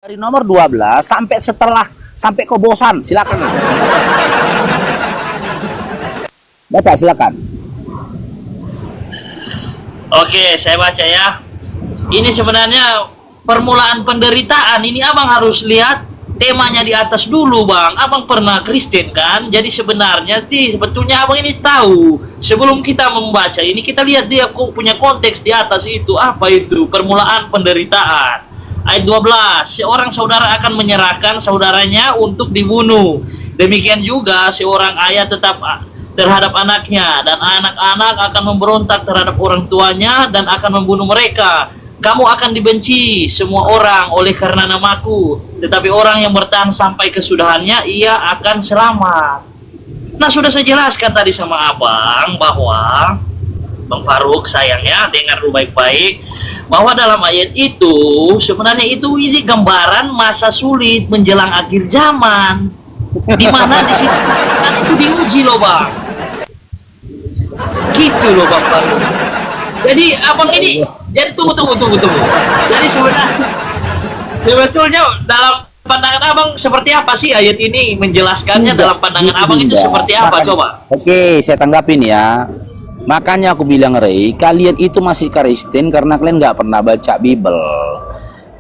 Dari nomor 12 sampai kau bosan, silakan. Baca silakan. Oke, saya baca ya. Ini sebenarnya permulaan penderitaan. Ini abang harus lihat temanya di atas dulu, bang. Abang pernah Kristen kan? Jadi sebenarnya sebetulnya abang ini tahu. Sebelum kita membaca ini, kita lihat dia punya konteks di atas itu. Apa itu? Permulaan penderitaan. Ayat 12, seorang saudara akan menyerahkan saudaranya untuk dibunuh. Demikian juga seorang ayah tetap terhadap anaknya, dan anak-anak akan memberontak terhadap orang tuanya dan akan membunuh mereka. Kamu akan dibenci semua orang oleh karena namaku, tetapi orang yang bertahan sampai kesudahannya, ia akan selamat. Nah, sudah saya jelaskan tadi sama abang bahwa Bang Faruk, sayangnya dengar lu baik-baik, bahwa dalam ayat itu sebenarnya ini gambaran masa sulit menjelang akhir zaman, di mana di situ itu diuji loh, bang. Gitu loh, Bang Faruk. Jadi abang ini, jadi tunggu. Jadi sebetulnya dalam pandangan abang seperti apa sih ayat ini menjelaskannya? Dalam pandangan abang itu seperti apa? Coba. Oke, saya tanggapin ya. Makanya aku bilang, Rey, kalian itu masih Kristen karena kalian nggak pernah baca Bible.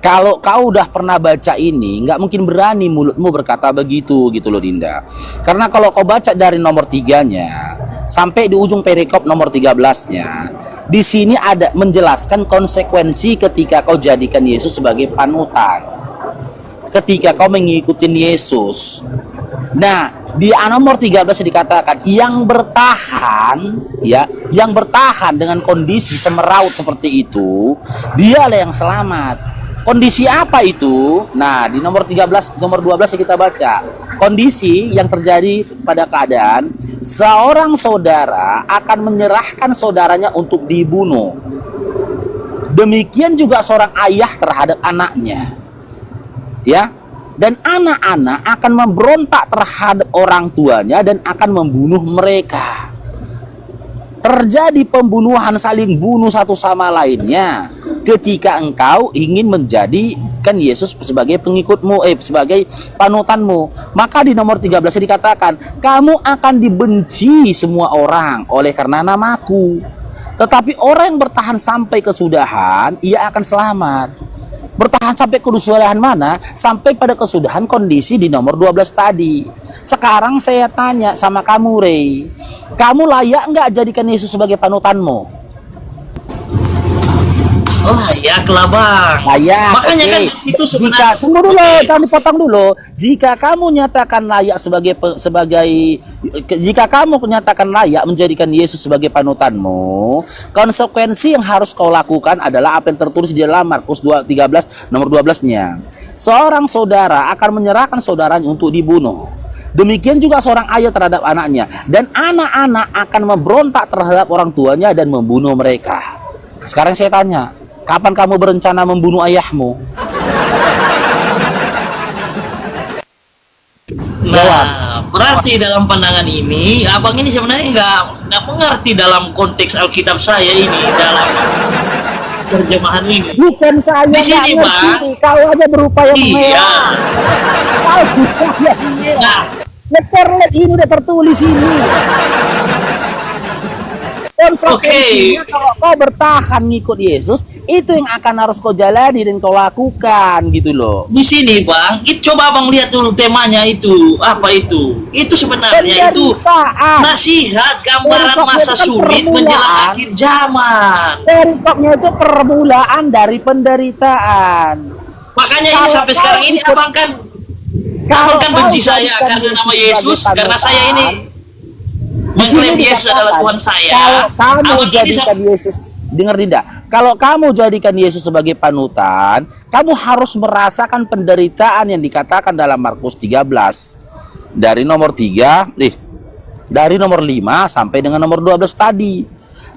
Kalau kau udah pernah baca ini, nggak mungkin berani mulutmu berkata begitu, gitu loh, Dinda. Karena kalau kau baca dari nomor 3-nya sampai di ujung perikop nomor 13-nya, di sini ada menjelaskan konsekuensi ketika kau jadikan Yesus sebagai panutan. Ketika kau mengikuti Yesus. Nah, di nomor 13 dikatakan yang bertahan, ya, yang bertahan dengan kondisi semeraut seperti itu, dialah yang selamat. Kondisi apa itu? Nah, di nomor 12 kita baca. Kondisi yang terjadi pada keadaan seorang saudara akan menyerahkan saudaranya untuk dibunuh. Demikian juga seorang ayah terhadap anaknya. Ya. Dan anak-anak akan memberontak terhadap orang tuanya dan akan membunuh mereka. Terjadi pembunuhan, saling bunuh satu sama lainnya ketika engkau ingin menjadikan Yesus sebagai pengikutmu, sebagai panutanmu. Maka di nomor 13 dikatakan, kamu akan dibenci semua orang oleh karena namaku. Tetapi orang yang bertahan sampai kesudahan, ia akan selamat. Bertahan sampai kesudahan mana? Sampai pada kesudahan kondisi di nomor 12 tadi. Sekarang saya tanya sama kamu, Rey, kamu layak nggak jadikan Yesus sebagai panutanmu? Layak lah, bang. Layak. Makanya okay. Kan itu sebenarnya. Tunggu dulu, jangan dipotong dulu. Jika kamu nyatakan layak jika kamu nyatakan layak menjadikan Yesus sebagai panutanmu, konsekuensi yang harus kau lakukan adalah apa yang tertulis di dalam Markus 13 nomor 12-nya. Seorang saudara akan menyerahkan saudaranya untuk dibunuh. Demikian juga seorang ayah terhadap anaknya, dan anak-anak akan memberontak terhadap orang tuanya dan membunuh mereka. Sekarang saya tanya, kapan kamu berencana membunuh ayahmu? Nah, berarti dalam pandangan ini, abang ini sebenarnya nggak mengerti dalam konteks Alkitab saya ini, dalam terjemahan ini. Bukan saya di sini, bang. Kau aja berupaya iya. Kau berupaya mengelak. Letterlet ini udah tertulis ini. Konsekuensinya kalau kau bertahan ngikut Yesus, itu yang akan harus kau jalani dan kau lakukan, gitu loh. Di sini, bang, coba abang lihat dulu temanya itu, apa itu? Itu sebenarnya itu nasihat, gambaran masa sulit menjelang akhir zaman. Perikopnya itu permulaan dari penderitaan. Makanya ini sampai sekarang ini abang kan benci saya karena nama Yesus, karena saya ini mengklaim Yesus adalah Tuhan saya. Kalau kamu jadikan Yesus, dengar Dinda, kalau kamu jadikan Yesus sebagai panutan, kamu harus merasakan penderitaan yang dikatakan dalam Markus 13 dari nomor 5 sampai dengan nomor 12 tadi.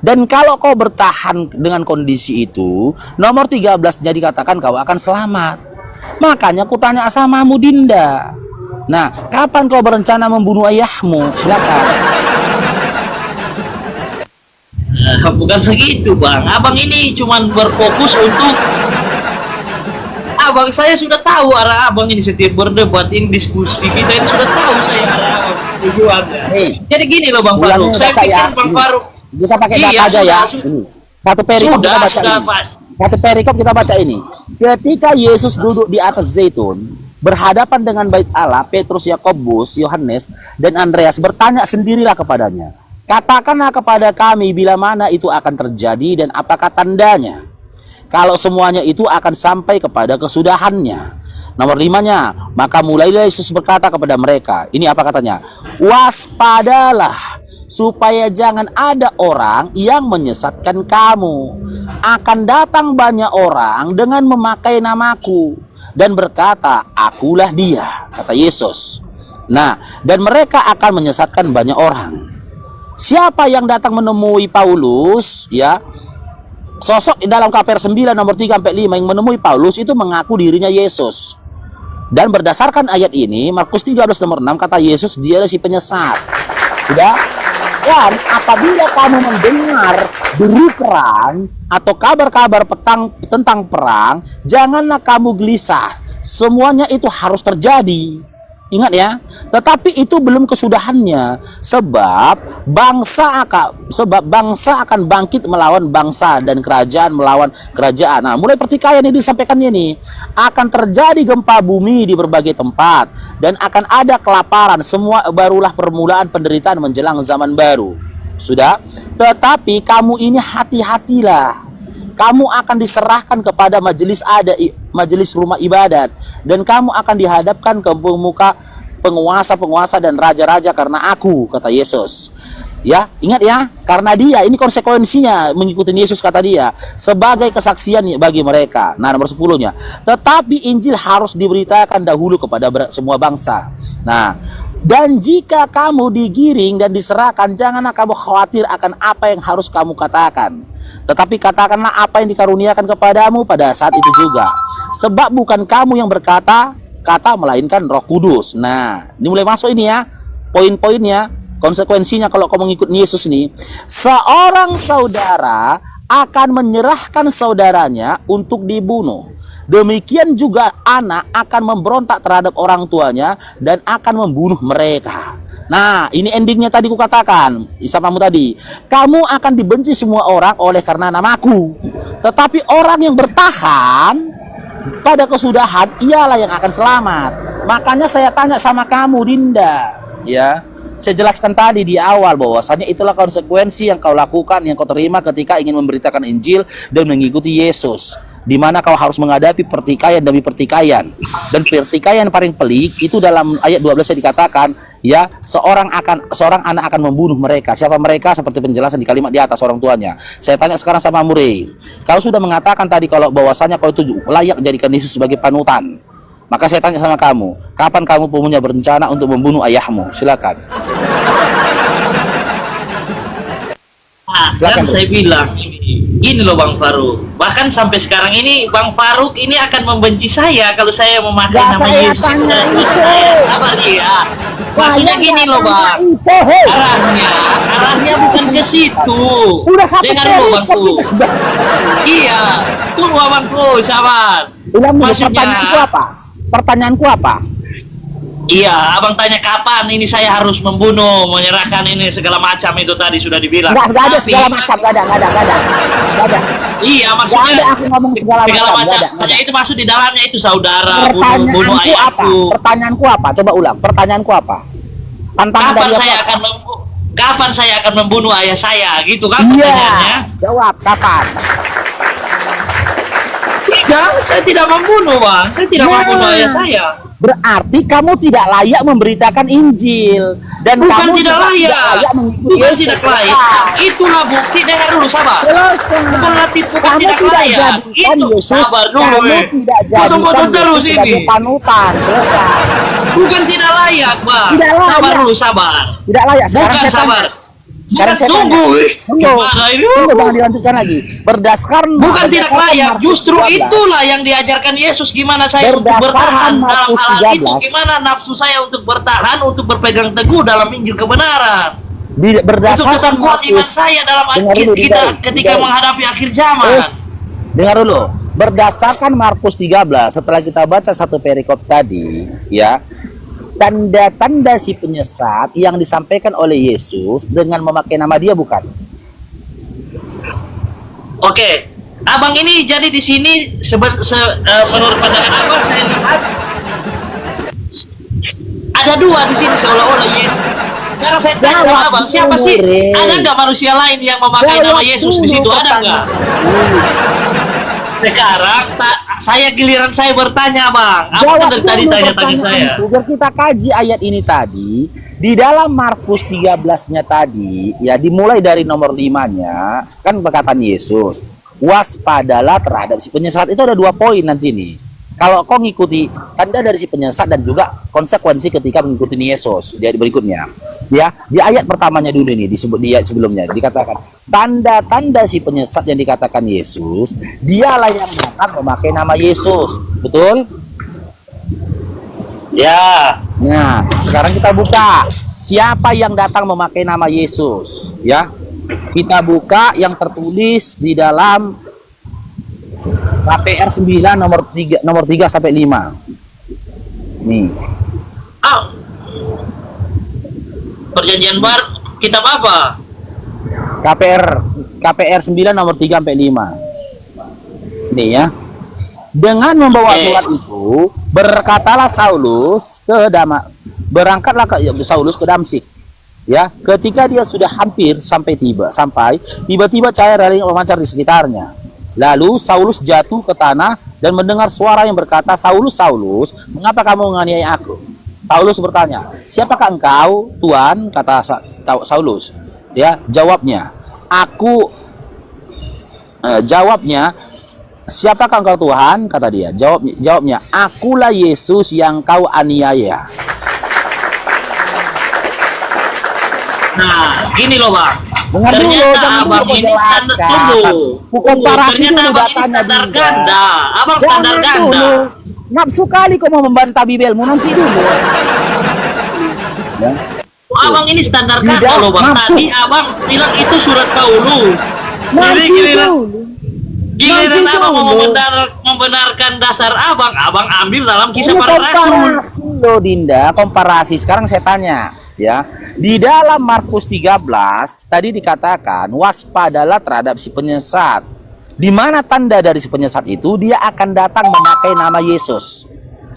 Dan kalau kau bertahan dengan kondisi itu, nomor 13-nya dikatakan kau akan selamat. Makanya aku tanya samamu, Dinda. Nah, kapan kau berencana membunuh ayahmu? Silakan. Bukan begitu, bang. Abang ini cuma berfokus untuk abang, saya sudah tahu arah abang ini setiap berdebat ini diskusi kita ini sudah tahu saya arah abang tujuannya. Jadi gini loh Bang Faruk, saya pikir Bang Faruk kita pakai data aja ya. Ini. Satu perikop kita baca ini. Satu perikop kita baca ini. Ketika Yesus duduk di atas zaitun, berhadapan dengan bait Allah, Petrus, Yakobus, Yohanes, dan Andreas bertanya sendirilah kepadanya, katakanlah kepada kami bila mana itu akan terjadi dan apakah tandanya, kalau semuanya itu akan sampai kepada kesudahannya. Nomor 5-nya, maka mulailah Yesus berkata kepada mereka, ini apa katanya, waspadalah supaya jangan ada orang yang menyesatkan kamu. Akan datang banyak orang dengan memakai namaku dan berkata, akulah dia, kata Yesus. Nah, dan mereka akan menyesatkan banyak orang. Siapa yang datang menemui Paulus, ya, sosok di dalam KPR 9 nomor 3-5 yang menemui Paulus itu mengaku dirinya Yesus. Dan berdasarkan ayat ini, Markus 13 nomor 6 kata Yesus, dia adalah si penyesat. Sudah? Dan apabila kamu mendengar deru kerang atau kabar-kabar tentang perang, janganlah kamu gelisah. Semuanya itu harus terjadi. Ingat ya, tetapi itu belum kesudahannya, sebab bangsa akan bangkit melawan bangsa dan kerajaan melawan kerajaan. Nah, mulai pertikaian ini disampaikannya nih, akan terjadi gempa bumi di berbagai tempat dan akan ada kelaparan. Semua barulah permulaan penderitaan menjelang zaman baru. Sudah, tetapi kamu ini hati-hatilah. Kamu akan diserahkan kepada majelis rumah ibadat, dan kamu akan dihadapkan ke muka penguasa-penguasa dan raja-raja karena aku, kata Yesus. Ya, ingat ya, karena dia, ini konsekuensinya mengikuti Yesus, kata dia, sebagai kesaksian bagi mereka. Nah, nomor 10-nya, tetapi Injil harus diberitakan dahulu kepada semua bangsa. Nah, dan jika kamu digiring dan diserahkan, janganlah kamu khawatir akan apa yang harus kamu katakan, tetapi katakanlah apa yang dikaruniakan kepadamu pada saat itu juga. Sebab bukan kamu yang berkata, melainkan Roh Kudus. Nah, ini mulai masuk ini ya, poin-poinnya, konsekuensinya kalau kamu mengikut Yesus nih. Seorang saudara akan menyerahkan saudaranya untuk dibunuh. Demikian juga anak akan memberontak terhadap orang tuanya dan akan membunuh mereka. Nah, ini endingnya tadi ku katakan samamu tadi. Kamu akan dibenci semua orang oleh karena namaku. Tetapi orang yang bertahan pada kesudahan, ialah yang akan selamat. Makanya saya tanya sama kamu, Dinda, ya, saya jelaskan tadi di awal bahwasanya itulah konsekuensi yang kau lakukan, yang kau terima ketika ingin memberitakan Injil dan mengikuti Yesus, di mana kau harus menghadapi pertikaian demi pertikaian. Dan pertikaian paling pelik itu dalam ayat 12 dikatakan, ya, seorang anak akan membunuh mereka. Siapa mereka? Seperti penjelasan di kalimat di atas, orang tuanya. Saya tanya sekarang sama Murray, kalau sudah mengatakan tadi kalau bahwasanya kau itu layak jadikan Yesus sebagai panutan, maka saya tanya sama kamu, kapan kamu punya berencana untuk membunuh ayahmu? Silakan. Kan saya bilang ini loh Bang Faruk, bahkan sampai sekarang ini Bang Faruk ini akan membenci saya kalau saya memakai nama Yesus. Maksudnya gini loh Bang, arahnya bukan ke situ. Dengar lo Bang Faruk. Iya, tunggu Bang Faruk, sabar. Maksudnya pertanyaanku apa? Iya, abang tanya kapan ini saya harus membunuh, menyerahkan ini segala macam itu tadi sudah dibilang. Nggak ada segala macam, nggak ada. Iya, maksudnya nggak ada aku ngomong segala macam. Saya itu maksud di dalamnya itu saudara bunuh ayahku. Pertanyaanku apa? Coba ulang. Pertanyaanku apa? Kapan saya akan membunuh ayah saya, gitu kan? Iya. Jawab kapan? Tidak, saya tidak membunuh Bang. Saya tidak membunuh ayah saya. Berarti kamu tidak layak memberitakan Injil dan bukan kamu tidak layak mengikuti bukan Yesus. Tidak layak. Itulah bukti. Dengar dulu, sabar. Bukan tidak layak. Itu sabar dulu. Tidak jadikan terus sebagai ini panutan. Selesai. Bukan tidak layak, Bang. Tidak layak. Sabar dulu, sabar. Tidak layak. Sekarang bukan saya sabar. Sekarang saya tunggu. Tunggu, jangan dilanjutkan lagi. Bukan tidak layak, justru itulah yang diajarkan Yesus, gimana saya untuk bertahan dalam hal itu, gimana nafsu saya untuk bertahan, untuk berpegang teguh dalam Injil kebenaran. Untuk tetap kuat iman saya dalam ketika menghadapi akhir zaman. Dengar dulu. berdasarkan Markus 13, setelah kita baca satu perikop tadi, ya, tanda-tanda si penyesat yang disampaikan oleh Yesus dengan memakai nama dia bukan? Oke, abang ini jadi di sini menurut pandangan abang saya lihat ada dua di sini seolah-olah Yesus. Karena saya tanya sama abang, siapa sih? Ada nggak manusia lain yang memakai nama Yesus di situ? Ada nggak? Sekarang saya giliran saya bertanya, Bang. Apa dari tadi tanya-tanya saya? Biar kita kaji ayat ini tadi di dalam Markus 13-nya tadi, ya, dimulai dari nomor 5-nya kan perkataan Yesus, waspadalah terhadap si penyesat. Itu ada 2 poin nanti nih. Kalau kau ngikuti tanda dari si penyesat dan juga konsekuensi ketika mengikuti Yesus, di ayat berikutnya, ya, di ayat pertamanya dulu nih, disebut di ayat sebelumnya dikatakan tanda-tanda si penyesat yang dikatakan Yesus, dialah yang datang memakai nama Yesus, betul? Ya. Nah, sekarang kita buka siapa yang datang memakai nama Yesus, ya. Kita buka yang tertulis di dalam KPR 9 nomor 3 sampai 5. Nih. Perjanjian Baru kitab apa? KPR 9 nomor 3 sampai 5. Nih ya. Dengan membawa surat itu, berkatalah Saulus berangkatlah Saulus ke Damsik. Ya, ketika dia sudah hampir sampai tiba-tiba cahaya reliang memancar di sekitarnya. Lalu Saulus jatuh ke tanah dan mendengar suara yang berkata, Saulus, Saulus, mengapa kamu menganiaya aku? Saulus bertanya, siapakah engkau, Tuhan? Kata Saulus. Ya, jawabnya, siapakah engkau, Tuhan? Kata dia. Jawabnya, akulah Yesus yang kau aniaya. Nah, gini loh, Bang. Ternyata abang ini standar dulu. Komparasi Ternyata dulu abang ini datanya standar juga. ganda. Abang standar ganda. Nafsu kali kau mau membantah Bibelmu, nanti dulu. Ya. Abang ini standar ganda loh, Bang. Tadi abang bilang itu surat Paulus. Nanti dulu. Giliran abang mau membenarkan dasar abang ambil dalam kisah para rasul. Loh, Dinda, komparasi. Sekarang saya tanya, ya. Di dalam Markus 13 tadi dikatakan waspadalah terhadap si penyesat. Di mana tanda dari si penyesat itu? Dia akan datang memakai nama Yesus.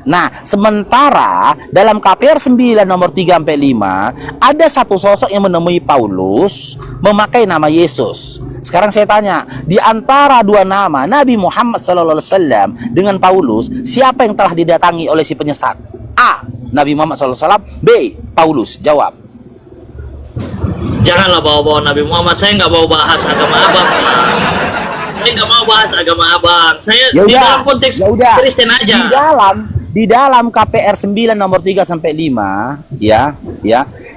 Nah, sementara dalam KPR 9 nomor 3 sampai 5 ada satu sosok yang menemui Paulus memakai nama Yesus. Sekarang saya tanya, di antara dua nama Nabi Muhammad SAW dengan Paulus, siapa yang telah didatangi oleh si penyesat? A. Nabi Muhammad SAW. B. Paulus. Jawab. Janganlah bawa-bawa Nabi Muhammad. Saya nggak mau bahas agama abang. Saya nggak mau bahas agama abang. Saya di dalam konteks Kristen aja. Di dalam KPR 9 nomor 3 sampai 5, ya.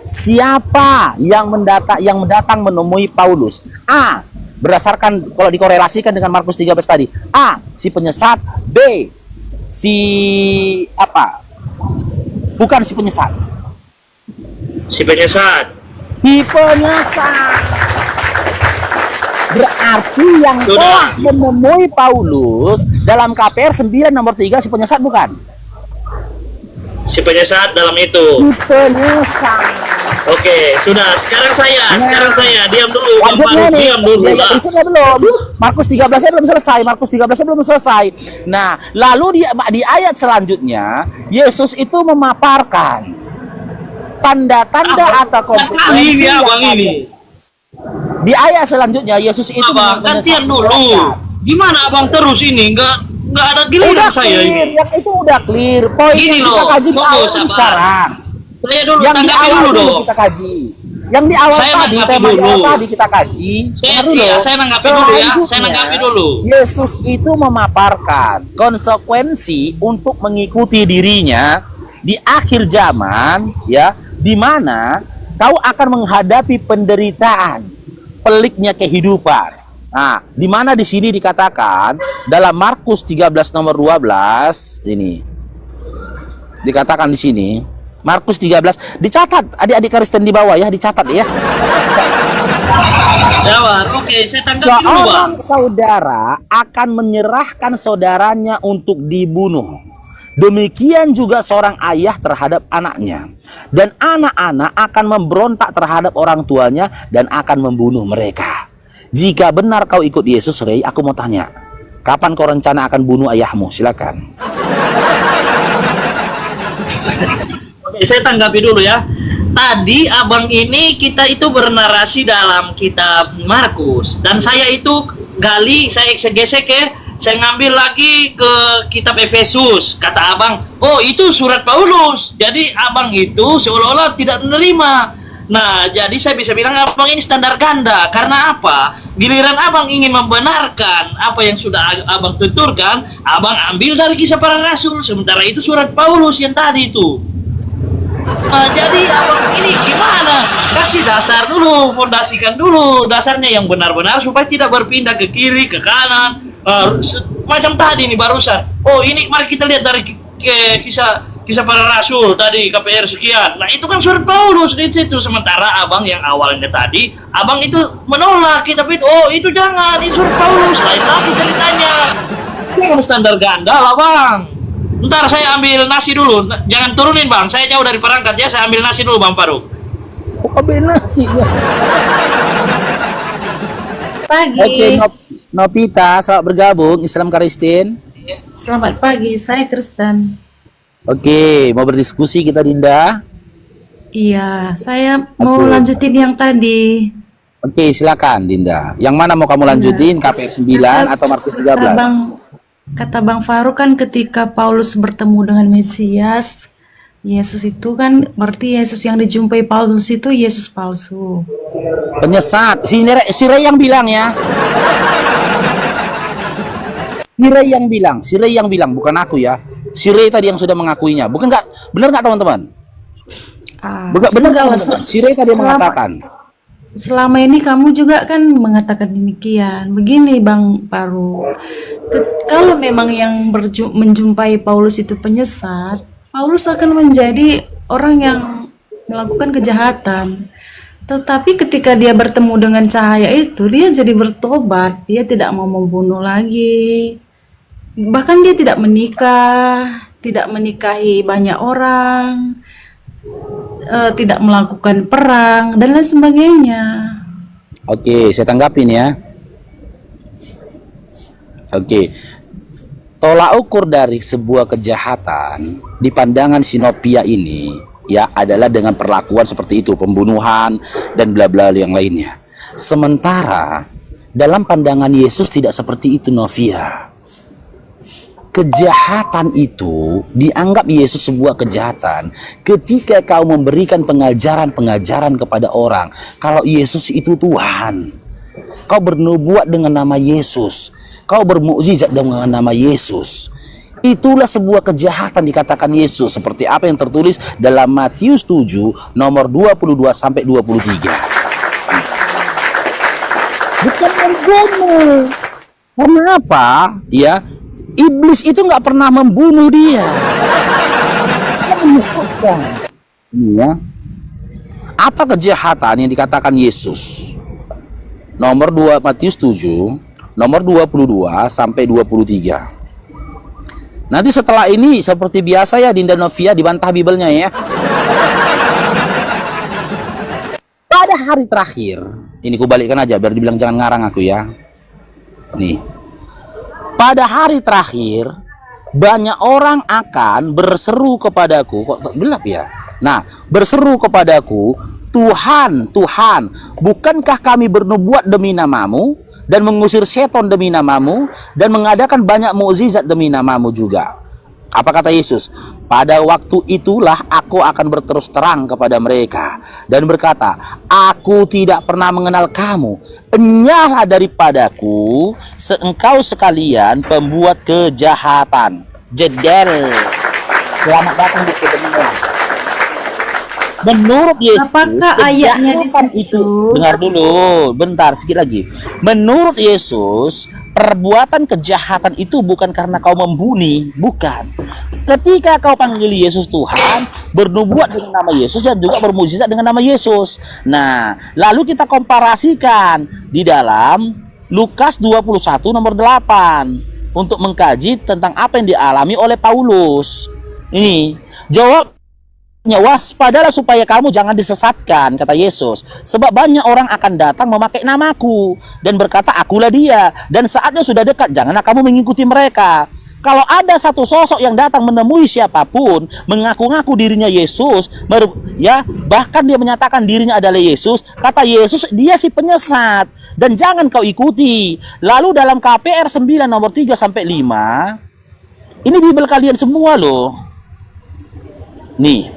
Siapa yang datang menemui Paulus? A. Berdasarkan kalau dikorelasikan dengan Markus 13 tadi. A. Si penyesat. B. Si apa? Bukan si penyesat. Si penyesat. Si penyesat. Berarti yang telah menemui Paulus dalam KPR 9 nomor 3 si penyesat bukan? Si penyesat dalam itu. Si penyesat. Oke, sudah. Sekarang saya diam dulu. Diam dulu. Ikutnya belum. Markus 13-nya belum selesai. Nah, lalu di ayat selanjutnya Yesus itu memaparkan tanda-tanda atau konsekuensi ini. Di ayat selanjutnya Yesus itu abang, gantian dulu. Gimana abang terus ini? Enggak ada giliran saya ini. Yang itu udah clear. Poin ini kita kaji di awal sekarang. Saya dulu yang tanggapi dulu dong. Kita kaji. Yang di awal tadi, tema di awal tadi kita kaji. Saya nanggapi dulu. Yesus itu memaparkan konsekuensi untuk mengikuti dirinya di akhir zaman, ya, di mana kau akan menghadapi penderitaan, peliknya kehidupan. Nah, di mana di sini dikatakan dalam Markus 13 nomor 12 ini. Dikatakan di sini Markus 13 dicatat adik-adik Kristen di bawah ya, dicatat ya. Ya Bang, oke, saya tanggapi dulu Bang. Seorang saudara akan menyerahkan saudaranya untuk dibunuh. Demikian juga seorang ayah terhadap anaknya. Dan anak-anak akan memberontak terhadap orang tuanya dan akan membunuh mereka. Jika benar kau ikut Yesus, Rey, aku mau tanya, kapan kau rencana akan bunuh ayahmu? Silakan. Oke, saya tanggapi dulu ya. Tadi abang ini kita itu bernarasi dalam kitab Markus, dan saya itu gali, saya eksegese saya ngambil lagi ke kitab Efesus. Kata abang, oh itu surat Paulus. Jadi abang itu seolah-olah tidak menerima. Nah, jadi saya bisa bilang abang ini standar ganda. Karena apa? Giliran abang ingin membenarkan apa yang sudah abang tuturkan, abang ambil dari Kisah Para Rasul. Sementara itu surat Paulus yang tadi itu. Jadi abang ini gimana? Kasih dasar dulu, fondasikan dulu dasarnya yang benar-benar supaya tidak berpindah ke kiri, ke kanan. Macam tadi nih barusan. Oh ini mari kita lihat dari kisah para rasul tadi KPR sekian. Nah itu kan surat Paulus di situ. Sementara abang yang awalnya tadi, abang itu menolak kitab itu. Oh itu jangan, ini surat Paulus. Lain lagi ceritanya. Jangan standar ganda lah bang. Ntar saya ambil nasi dulu. Jangan turunin bang. Saya jauh dari perangkat ya. Saya ambil nasi dulu bang Faruk. Ambil nasi ya. Pagi. Oke, Nopita, selamat bergabung Islam Karistin. Selamat pagi, saya Kristen. Oke, mau berdiskusi kita Dinda? Iya, saya mau Oke. lanjutin yang tadi. Oke, silakan Dinda. Yang mana mau kamu lanjutin? KPR 9 atau Markus 13? Kata Bang Faruk kan ketika Paulus bertemu dengan Mesias, Yesus itu kan berarti Yesus yang dijumpai Paulus itu Yesus palsu. Penyesat. Si Rey yang bilang ya. Si Rey yang bilang, bukan aku ya. Si Rey tadi yang sudah mengakuinya. Bukan nggak? Benar nggak teman-teman? Benar nggak teman-teman? Si Rey tadi mengatakan. Selama ini kamu juga kan mengatakan demikian. Begini Bang Faruk, kalau memang yang menjumpai Paulus itu penyesat, Paulus akan menjadi orang yang melakukan kejahatan. Tetapi ketika dia bertemu dengan cahaya itu, dia jadi bertobat. Dia tidak mau membunuh lagi. Bahkan dia tidak menikah, tidak menikahi banyak orang, tidak melakukan perang, dan lain sebagainya. Oke, saya tanggapin ya. Oke. Tolak ukur dari sebuah kejahatan di pandangan sinopia ini ya adalah dengan perlakuan seperti itu, pembunuhan dan bla bla yang lainnya. Sementara dalam pandangan Yesus tidak seperti itu, Novia. Kejahatan itu dianggap Yesus sebuah kejahatan ketika kau memberikan pengajaran-pengajaran kepada orang kalau Yesus itu Tuhan. Kau bernubuat dengan nama Yesus. Kau bermukjizat dengan nama Yesus. Itulah sebuah kejahatan dikatakan Yesus seperti apa yang tertulis dalam Matius 7 nomor 22 sampai 23. Bukan membunuh. Karena apa? Ya, iblis itu nggak pernah membunuh dia. Dia menyesatkan. Ya. Apa kejahatan yang dikatakan Yesus? Nomor 2 Matius 7 nomor 22 sampai 23. Nanti setelah ini seperti biasa ya Dinda Novia dibantah Bibelnya ya. Pada hari terakhir, ini kubalikkan aja biar dibilang jangan ngarang aku ya. Nih. Pada hari terakhir banyak orang akan berseru kepadaku, kok gelap ya? Nah, berseru kepadaku, Tuhan, Tuhan, bukankah kami bernubuat demi namamu? Dan mengusir setan demi namamu dan mengadakan banyak mukjizat demi namamu juga. Apa kata Yesus? Pada waktu itulah aku akan berterus terang kepada mereka dan berkata, aku tidak pernah mengenal kamu. Enyahlah daripadaku engkau sekalian pembuat kejahatan. Jedel. Selamat datang di kebenaran. Menurut Yesus, apakah ayatnya di situ? Dengar dulu, bentar, sedikit lagi. Menurut Yesus, perbuatan kejahatan itu bukan karena kau membunuh, bukan. Ketika kau panggil Yesus Tuhan, bernubuat dengan nama Yesus dan juga bermukjizat dengan nama Yesus. Nah, lalu kita komparasikan di dalam Lukas 21 nomor 8 untuk mengkaji tentang apa yang dialami oleh Paulus. Ini jawabnya, waspadalah supaya kamu jangan disesatkan, kata Yesus, sebab banyak orang akan datang memakai namaku dan berkata akulah dia, dan saatnya sudah dekat, janganlah kamu mengikuti mereka. Kalau ada satu sosok yang datang menemui siapapun, mengaku-ngaku dirinya Yesus, bahkan dia menyatakan dirinya adalah Yesus, kata Yesus, dia si penyesat dan jangan kau ikuti. Lalu dalam KPR 9 nomor 3 sampai 5, ini Bible kalian semua loh. Nih,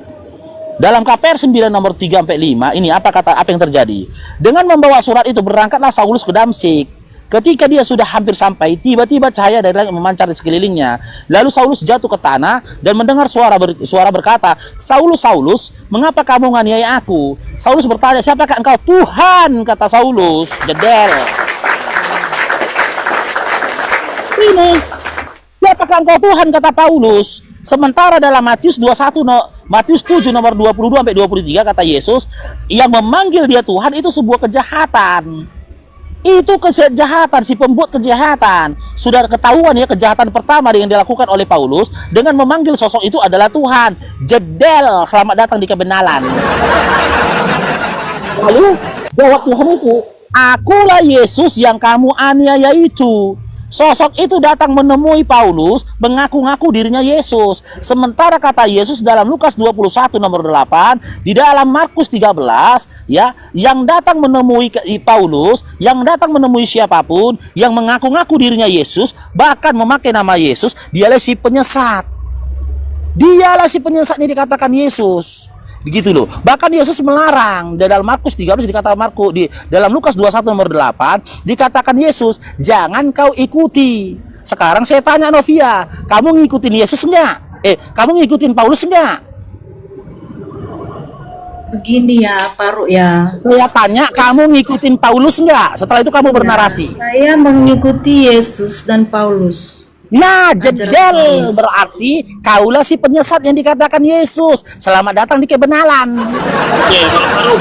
dalam KPR 9 nomor 3 sampai 5, ini apa yang terjadi? Dengan membawa surat itu berangkatlah Saulus ke Damsyik. Ketika dia sudah hampir sampai, tiba-tiba cahaya dari langit memancar di sekelilingnya. Lalu Saulus jatuh ke tanah dan mendengar suara berkata, Saulus, Saulus, mengapa kamu menganiaya aku? Saulus bertanya, siapakah engkau? Tuhan, kata Saulus. Jedel. Ini, siapakah engkau Tuhan, kata Paulus. Sementara dalam Matius 7 nomor 22 sampai 23 kata Yesus, yang memanggil dia Tuhan itu sebuah kejahatan. Itu kejahatan, si pembuat kejahatan. Sudah ketahuan ya, kejahatan pertama yang dilakukan oleh Paulus dengan memanggil sosok itu adalah Tuhan. Jedel, selamat datang di kebenaran. Lalu jawab Tuhan itu, akulah Yesus yang kamu aniaya itu. Sosok itu datang menemui Paulus, mengaku-ngaku dirinya Yesus. Sementara kata Yesus dalam Lukas 21 nomor 8, di dalam Markus 13, ya, yang datang menemui Paulus, yang datang menemui siapapun, yang mengaku-ngaku dirinya Yesus, bahkan memakai nama Yesus, dialah si penyesat. Dialah si penyesat yang dikatakan Yesus. Begitu loh. Bahkan Yesus melarang. Dalam Markus 13 dikatakan dalam Lukas 21 nomor 8 dikatakan Yesus, jangan kau ikuti. Sekarang saya tanya Novia, kamu ngikutin Yesus enggak? Kamu ngikutin Paulus enggak? Begini ya, Paru ya. Saya tanya, kamu ngikutin Paulus enggak? Setelah itu kamu bernarasi. Saya mengikuti Yesus dan Paulus. Nah, jedel berarti kaulah si penyesat yang dikatakan Yesus. Selamat datang di kebenaran. Oke, Bang.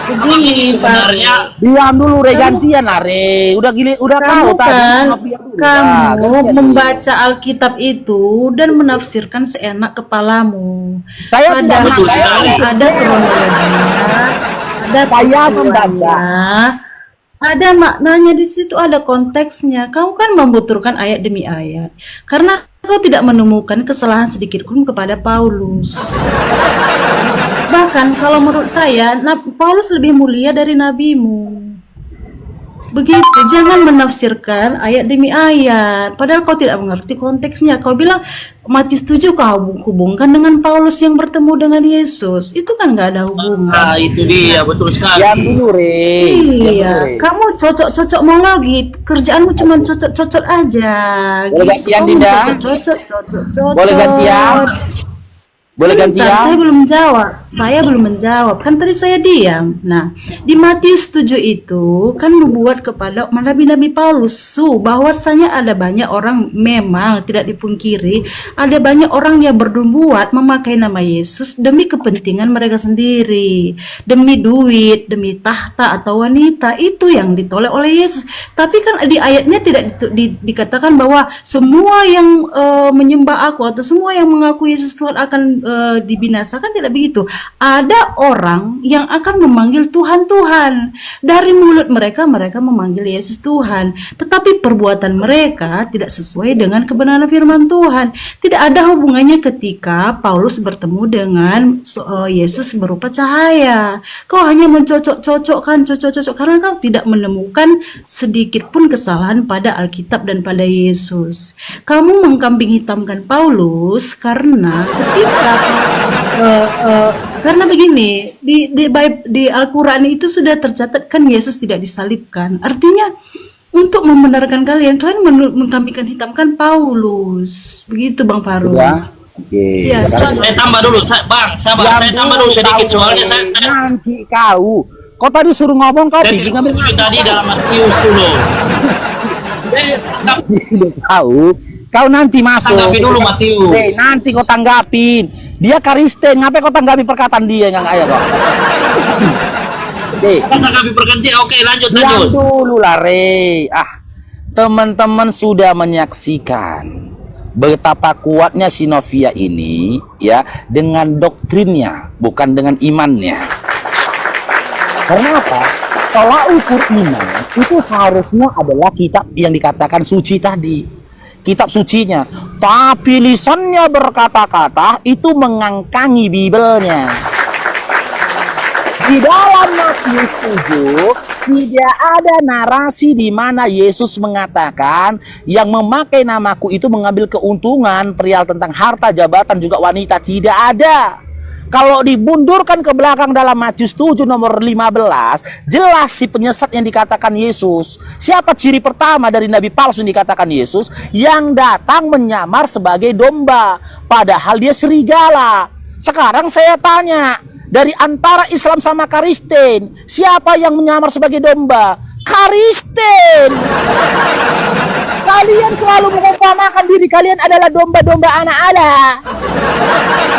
Begini, sebenarnya Diam dulu, gantian lah, Re. Udah tahu kan, tadi. kamu membaca Alkitab itu dan menafsirkan seenak kepalamu. Saya tidak Padahal betul sekali. ada kronologinya, ada Saya membaca. peristiwanya, ada maknanya di situ, ada konteksnya. Kau kan membuturkan ayat demi ayat karena kau tidak menemukan kesalahan sedikit pun kepada Paulus. Bahkan kalau menurut saya, Paulus lebih mulia dari nabimu. Begitu, jangan menafsirkan ayat demi ayat padahal kau tidak mengerti konteksnya. Kau bilang Matius 7 kau hubungkan dengan Paulus yang bertemu dengan Yesus. Itu kan nggak ada hubungan. nah, itu dia, betul sekali. Diam dulu, Re. Iya, kamu cocok-cocok mau lagi. Kerjaanmu cuma cocok-cocok aja. Boleh gantian, Kamu Dinda? Cocok-cocok. Boleh gantian? Boleh Bentar, gantian? Saya belum menjawab. Kan tadi saya diam. Nah, di Matius 7 itu kan nubuat kepada nabi-nabi Paulus bahwasanya ada banyak orang, memang tidak dipungkiri, ada banyak orang yang bernubuat memakai nama Yesus demi kepentingan mereka sendiri, demi duit, demi tahta atau wanita. Itu yang ditolak oleh Yesus. Tapi kan di ayatnya tidak dikatakan bahwa semua yang menyembah aku atau semua yang mengaku Yesus Tuhan akan dibinasakan, tidak begitu. Ada orang yang akan memanggil Tuhan Tuhan. Dari mulut mereka memanggil Yesus Tuhan, tetapi perbuatan mereka tidak sesuai dengan kebenaran firman Tuhan. Tidak ada hubungannya ketika Paulus bertemu dengan Yesus berupa cahaya. Kau hanya mencocok-cocokkan karena kau tidak menemukan sedikit pun kesalahan pada Alkitab dan pada Yesus. Kamu mengkambing hitamkan Paulus karena ketika karena begini, di Al-Quran itu sudah tercatat kan Yesus tidak disalibkan. Artinya untuk membenarkan kalian mengkambingkan hitamkan Paulus. Begitu Bang Faru. Ya. Oke. Ya, Saya tambah dulu, Bang. Sabar, saya tambah dulu sedikit soalnya saya nanti kau tadi suruh ngomong, kau saya bikin ngambil tadi dalam Matius dulu. tahu. Kau nanti masuk. Tanggapi dulu Matius. Nanti kau tanggapin. Dia Kristen, ngapain kau tanggapi perkataan dia yang ayah Bang? Oke. Karena kami berganti. Oke, lanjut. Yang dulu lah Rey. Teman-teman sudah menyaksikan betapa kuatnya si Novia ini ya dengan doktrinnya, bukan dengan imannya. Karena apa? Tolak ukur iman itu seharusnya adalah kitab yang dikatakan suci tadi, kitab sucinya. Tapi lisannya berkata-kata itu mengangkangi Bibelnya. Di dalam Matius 7 tidak ada narasi di mana Yesus mengatakan yang memakai namaku itu mengambil keuntungan, perihal tentang harta, jabatan, juga wanita. Tidak ada. Kalau dibundurkan ke belakang dalam Matius 7 nomor 15, jelas si penyesat yang dikatakan Yesus. Siapa ciri pertama dari nabi palsu yang dikatakan Yesus? Yang datang menyamar sebagai domba, padahal dia serigala. Sekarang saya tanya, dari antara Islam sama Kristen, siapa yang menyamar sebagai domba? Kristen. Kalian selalu mengumpamakan diri kalian adalah domba-domba anak Allah.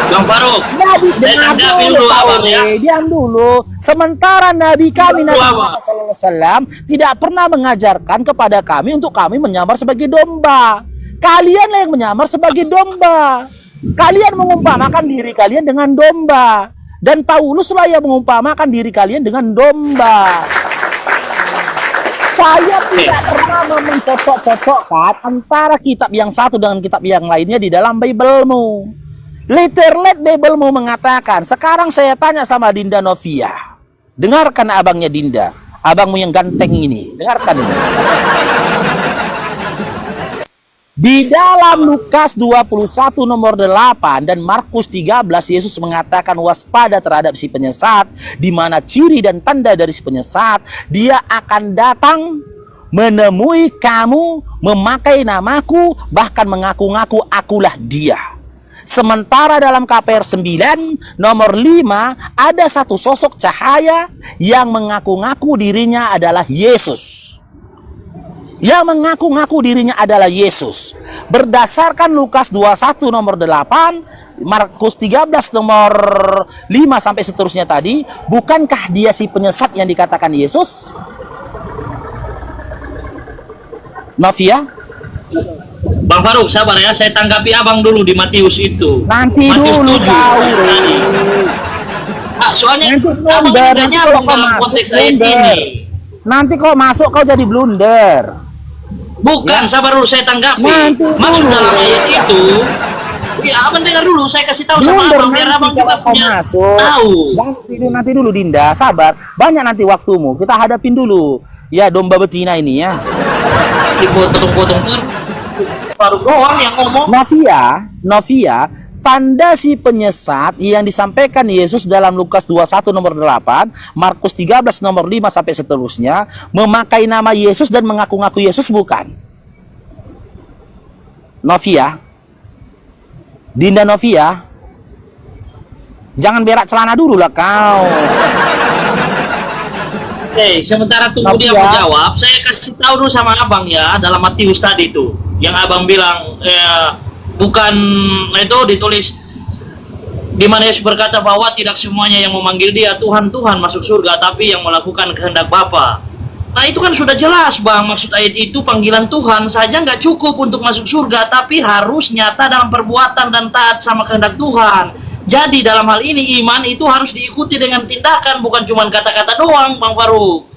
Bang Faruk, Nabi, saya tanggapi dulu abang ya. diam dulu. Sementara Nabi kami Nabi Muhammad SAW tidak pernah mengajarkan kepada kami untuk kami menyamar sebagai domba. Kalianlah yang menyamar sebagai domba. Kalian mengumpamakan diri kalian dengan domba. Dan Pauluslah yang mengumpamakan diri kalian dengan domba. Saya tidak pernah mencocok-cocokkan antara kitab yang satu dengan kitab yang lainnya di dalam Biblemu. Literally Biblemu mengatakan, sekarang saya tanya sama Dinda Novia. Dengarkan abangnya Dinda, abangmu yang ganteng ini. Dengarkan ini. Di dalam Lukas 21 nomor 8 dan Markus 13, Yesus mengatakan waspada terhadap si penyesat, di mana ciri dan tanda dari si penyesat, dia akan datang menemui kamu, memakai namaku, bahkan mengaku-ngaku akulah dia. Sementara dalam KPR 9 nomor 5 ada satu sosok cahaya yang mengaku-ngaku dirinya adalah Yesus. Yang mengaku-ngaku dirinya adalah Yesus. Berdasarkan Lukas 21 nomor 8, Markus 13 nomor 5 sampai seterusnya tadi, bukankah dia si penyesat yang dikatakan Yesus? Novia? Bang Faruk, sabar ya, saya tanggapi abang dulu di Matius itu. Nanti Matius dulu 7 kau. tadi. Soalnya Nanti abang blunder, tidak nanti nyambung kalau dalam masuk konteks ayat blunder. ini. Nanti kau masuk kau jadi blunder. Bukan, sabar dulu saya tanggapi. Nanti Maksud dulu. dalam ayat itu, ya abang dengar dulu, saya kasih tahu sama Blunder abang biar nanti abang juga kalau kau punya masuk. tahu. Nanti dulu Dinda, sabar. Banyak nanti waktumu. Kita hadapin dulu. Ya domba betina ini ya. Dipotong-potong terus. Faruk doang yang ngomong. Novia, tanda si penyesat yang disampaikan Yesus dalam Lukas 21 nomor 8, Markus 13 nomor 5 sampai seterusnya, memakai nama Yesus dan mengaku-ngaku Yesus bukan? Novia, Dinda Novia, jangan berak celana dulu lah kau. Sementara tunggu dia Novia. menjawab, saya kasih tahu dulu sama abang ya, dalam Matius tadi tuh, yang abang bilang bukan itu ditulis di mana Yesus berkata bahwa tidak semuanya yang memanggil dia Tuhan Tuhan masuk surga, tapi yang melakukan kehendak Bapa. Nah itu kan sudah jelas bang, maksud ayat itu panggilan Tuhan saja nggak cukup untuk masuk surga, tapi harus nyata dalam perbuatan dan taat sama kehendak Tuhan. Jadi dalam hal ini iman itu harus diikuti dengan tindakan, bukan cuma kata-kata doang, Bang Faruk.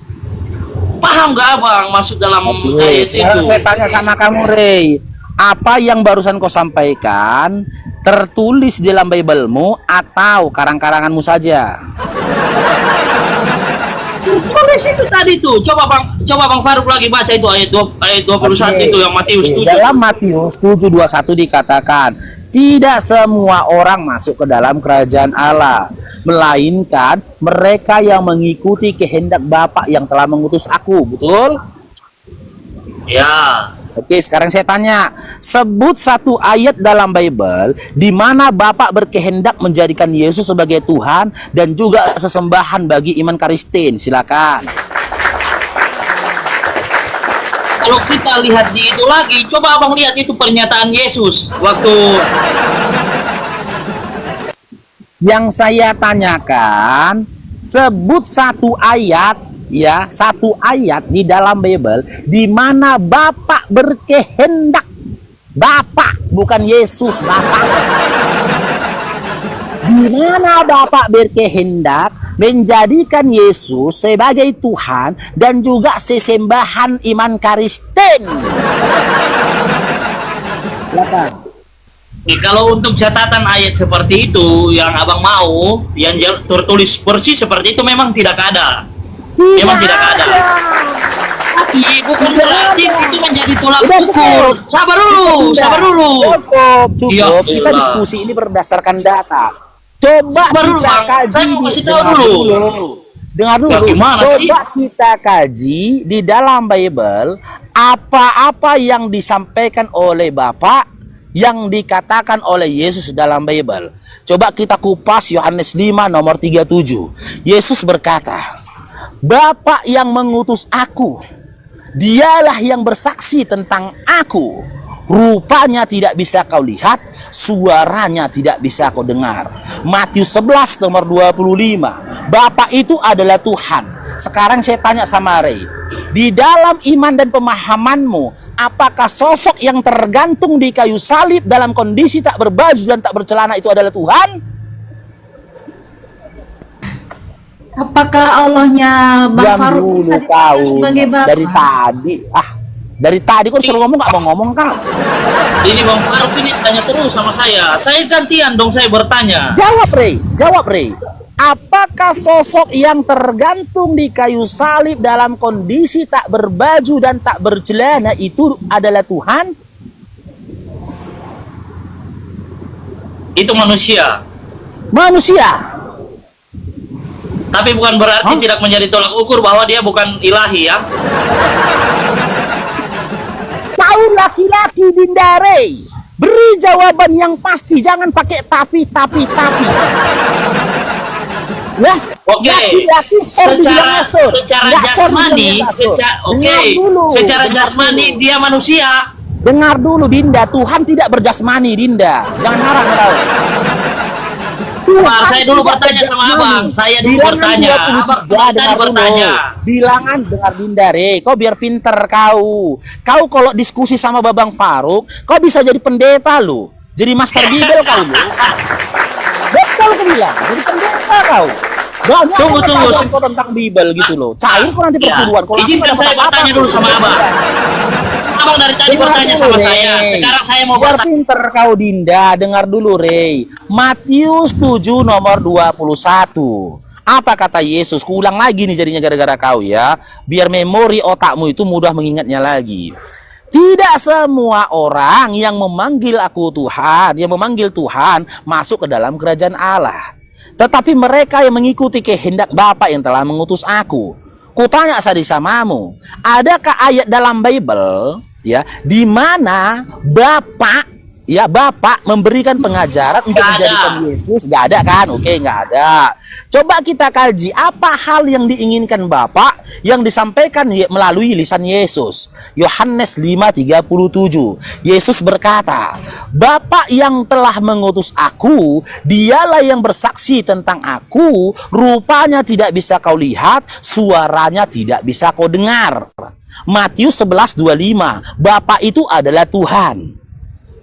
Paham gak abang maksud dalam ayat Sekarang itu? saya tanya sama kamu Rey, apa yang barusan kau sampaikan tertulis di dalam Biblemu atau karang-karanganmu saja? Tulis itu tadi tuh. Coba Bang Faruk lagi baca itu ayat 21 itu yang Matius 7. Dalam Matius 7:21 dikatakan, tidak semua orang masuk ke dalam kerajaan Allah, melainkan mereka yang mengikuti kehendak Bapa yang telah mengutus aku. Betul? Ya. Oke, sekarang saya tanya, sebut satu ayat dalam Bible di mana Bapak berkehendak menjadikan Yesus sebagai Tuhan dan juga sesembahan bagi iman Kristen. Silakan. Kalau kita lihat di itu lagi, coba abang lihat itu pernyataan Yesus waktu Yang saya tanyakan, sebut satu ayat, ya, satu ayat di dalam Bible di mana Bapak berkehendak. Bapak, bukan Yesus, Bapak. Di mana Bapak berkehendak menjadikan Yesus sebagai Tuhan dan juga sesembahan iman Kristen. Silakan. Kalau untuk catatan ayat seperti itu yang abang mau, yang tertulis persis seperti itu memang tidak ada. Memang tidak ada. Tapi bukan berarti itu menjadi tolak ukur. Sabar dulu, sabar dulu. Cukup. Ya, Kita Allah. diskusi ini berdasarkan data. Coba Sabar dulu, kita Bang. kaji. Saya mau kasih tahu Dengar dulu. Dengar dulu. Ya, gimana Coba kita kaji di dalam Bible apa-apa yang disampaikan oleh Bapak yang dikatakan oleh Yesus dalam Bible. Coba kita kupas Yohanes 5 nomor 37. Yesus berkata, Bapak yang mengutus aku, dialah yang bersaksi tentang aku. Rupanya tidak bisa kau lihat, suaranya tidak bisa kau dengar. Matius 11 nomor 25. Bapak itu adalah Tuhan. Sekarang saya tanya sama Ray, di dalam iman dan pemahamanmu, apakah sosok yang tergantung di kayu salib dalam kondisi tak berbaju dan tak bercelana itu adalah Tuhan? Apakah Allahnya Bang Diam Faruk dulu bisa kau. dikatakan sebagai Bapak? Dari tadi kau suruh ngomong gak mau ngomong kau. Ini Bang Faruk ini tanya terus sama saya. Saya gantian dong, saya bertanya. Jawab Ray. Apakah sosok yang tergantung di kayu salib dalam kondisi tak berbaju dan tak bercelana itu adalah Tuhan? Itu manusia. Manusia. Tapi bukan berarti tidak menjadi tolak ukur bahwa dia bukan ilahi ya. Kau laki-laki Dinda Ray, beri jawaban yang pasti, jangan pakai tapi. Nah, Oke, laki-laki secara Nggak jasmani, Dengar dulu. secara jasmani dia manusia. Dengar dulu Dinda, Tuhan tidak berjasmani Dinda. Jangan marah kau. Bang, saya dulu bertanya sama abang. Saya dulu bertanya. Abang tadi bertanya. Bilangan dengar Dinda Re, kau biar pinter kau. Kau kalau diskusi sama Babang Faruk, kau bisa jadi pendeta lu. Jadi master Bible kau lu. Betul kau bilang, jadi pendeta kau. Banyak Tunggu. kau tentang Bible gitu loh. Cair kau nanti Ya, pertuduhan. Kau izinkan saya bertanya dulu sama abang. Abang dari tadi bertanya sama saya. Sekarang saya mau biar bertanya. pinter kau Dinda, dengar dulu Ray. Matius 7 nomor 21. Apa kata Yesus? Kuulang lagi nih jadinya gara-gara kau ya. Biar memori otakmu itu mudah mengingatnya lagi. Tidak semua orang yang memanggil aku Tuhan, yang memanggil Tuhan masuk ke dalam kerajaan Allah. Tetapi mereka yang mengikuti kehendak Bapa yang telah mengutus aku. Kutanya tadi samamu, adakah ayat dalam Bible ya di mana Bapak memberikan pengajaran untuk menjadikan Yesus? Gak ada kan? Oke, gak ada. Coba kita kaji apa hal yang diinginkan Bapak yang disampaikan melalui lisan Yesus. Yohanes 5:37. Yesus berkata, Bapak yang telah mengutus aku, dialah yang bersaksi tentang aku, rupanya tidak bisa kau lihat, suaranya tidak bisa kau dengar. Matius 11:25. Bapak itu adalah Tuhan.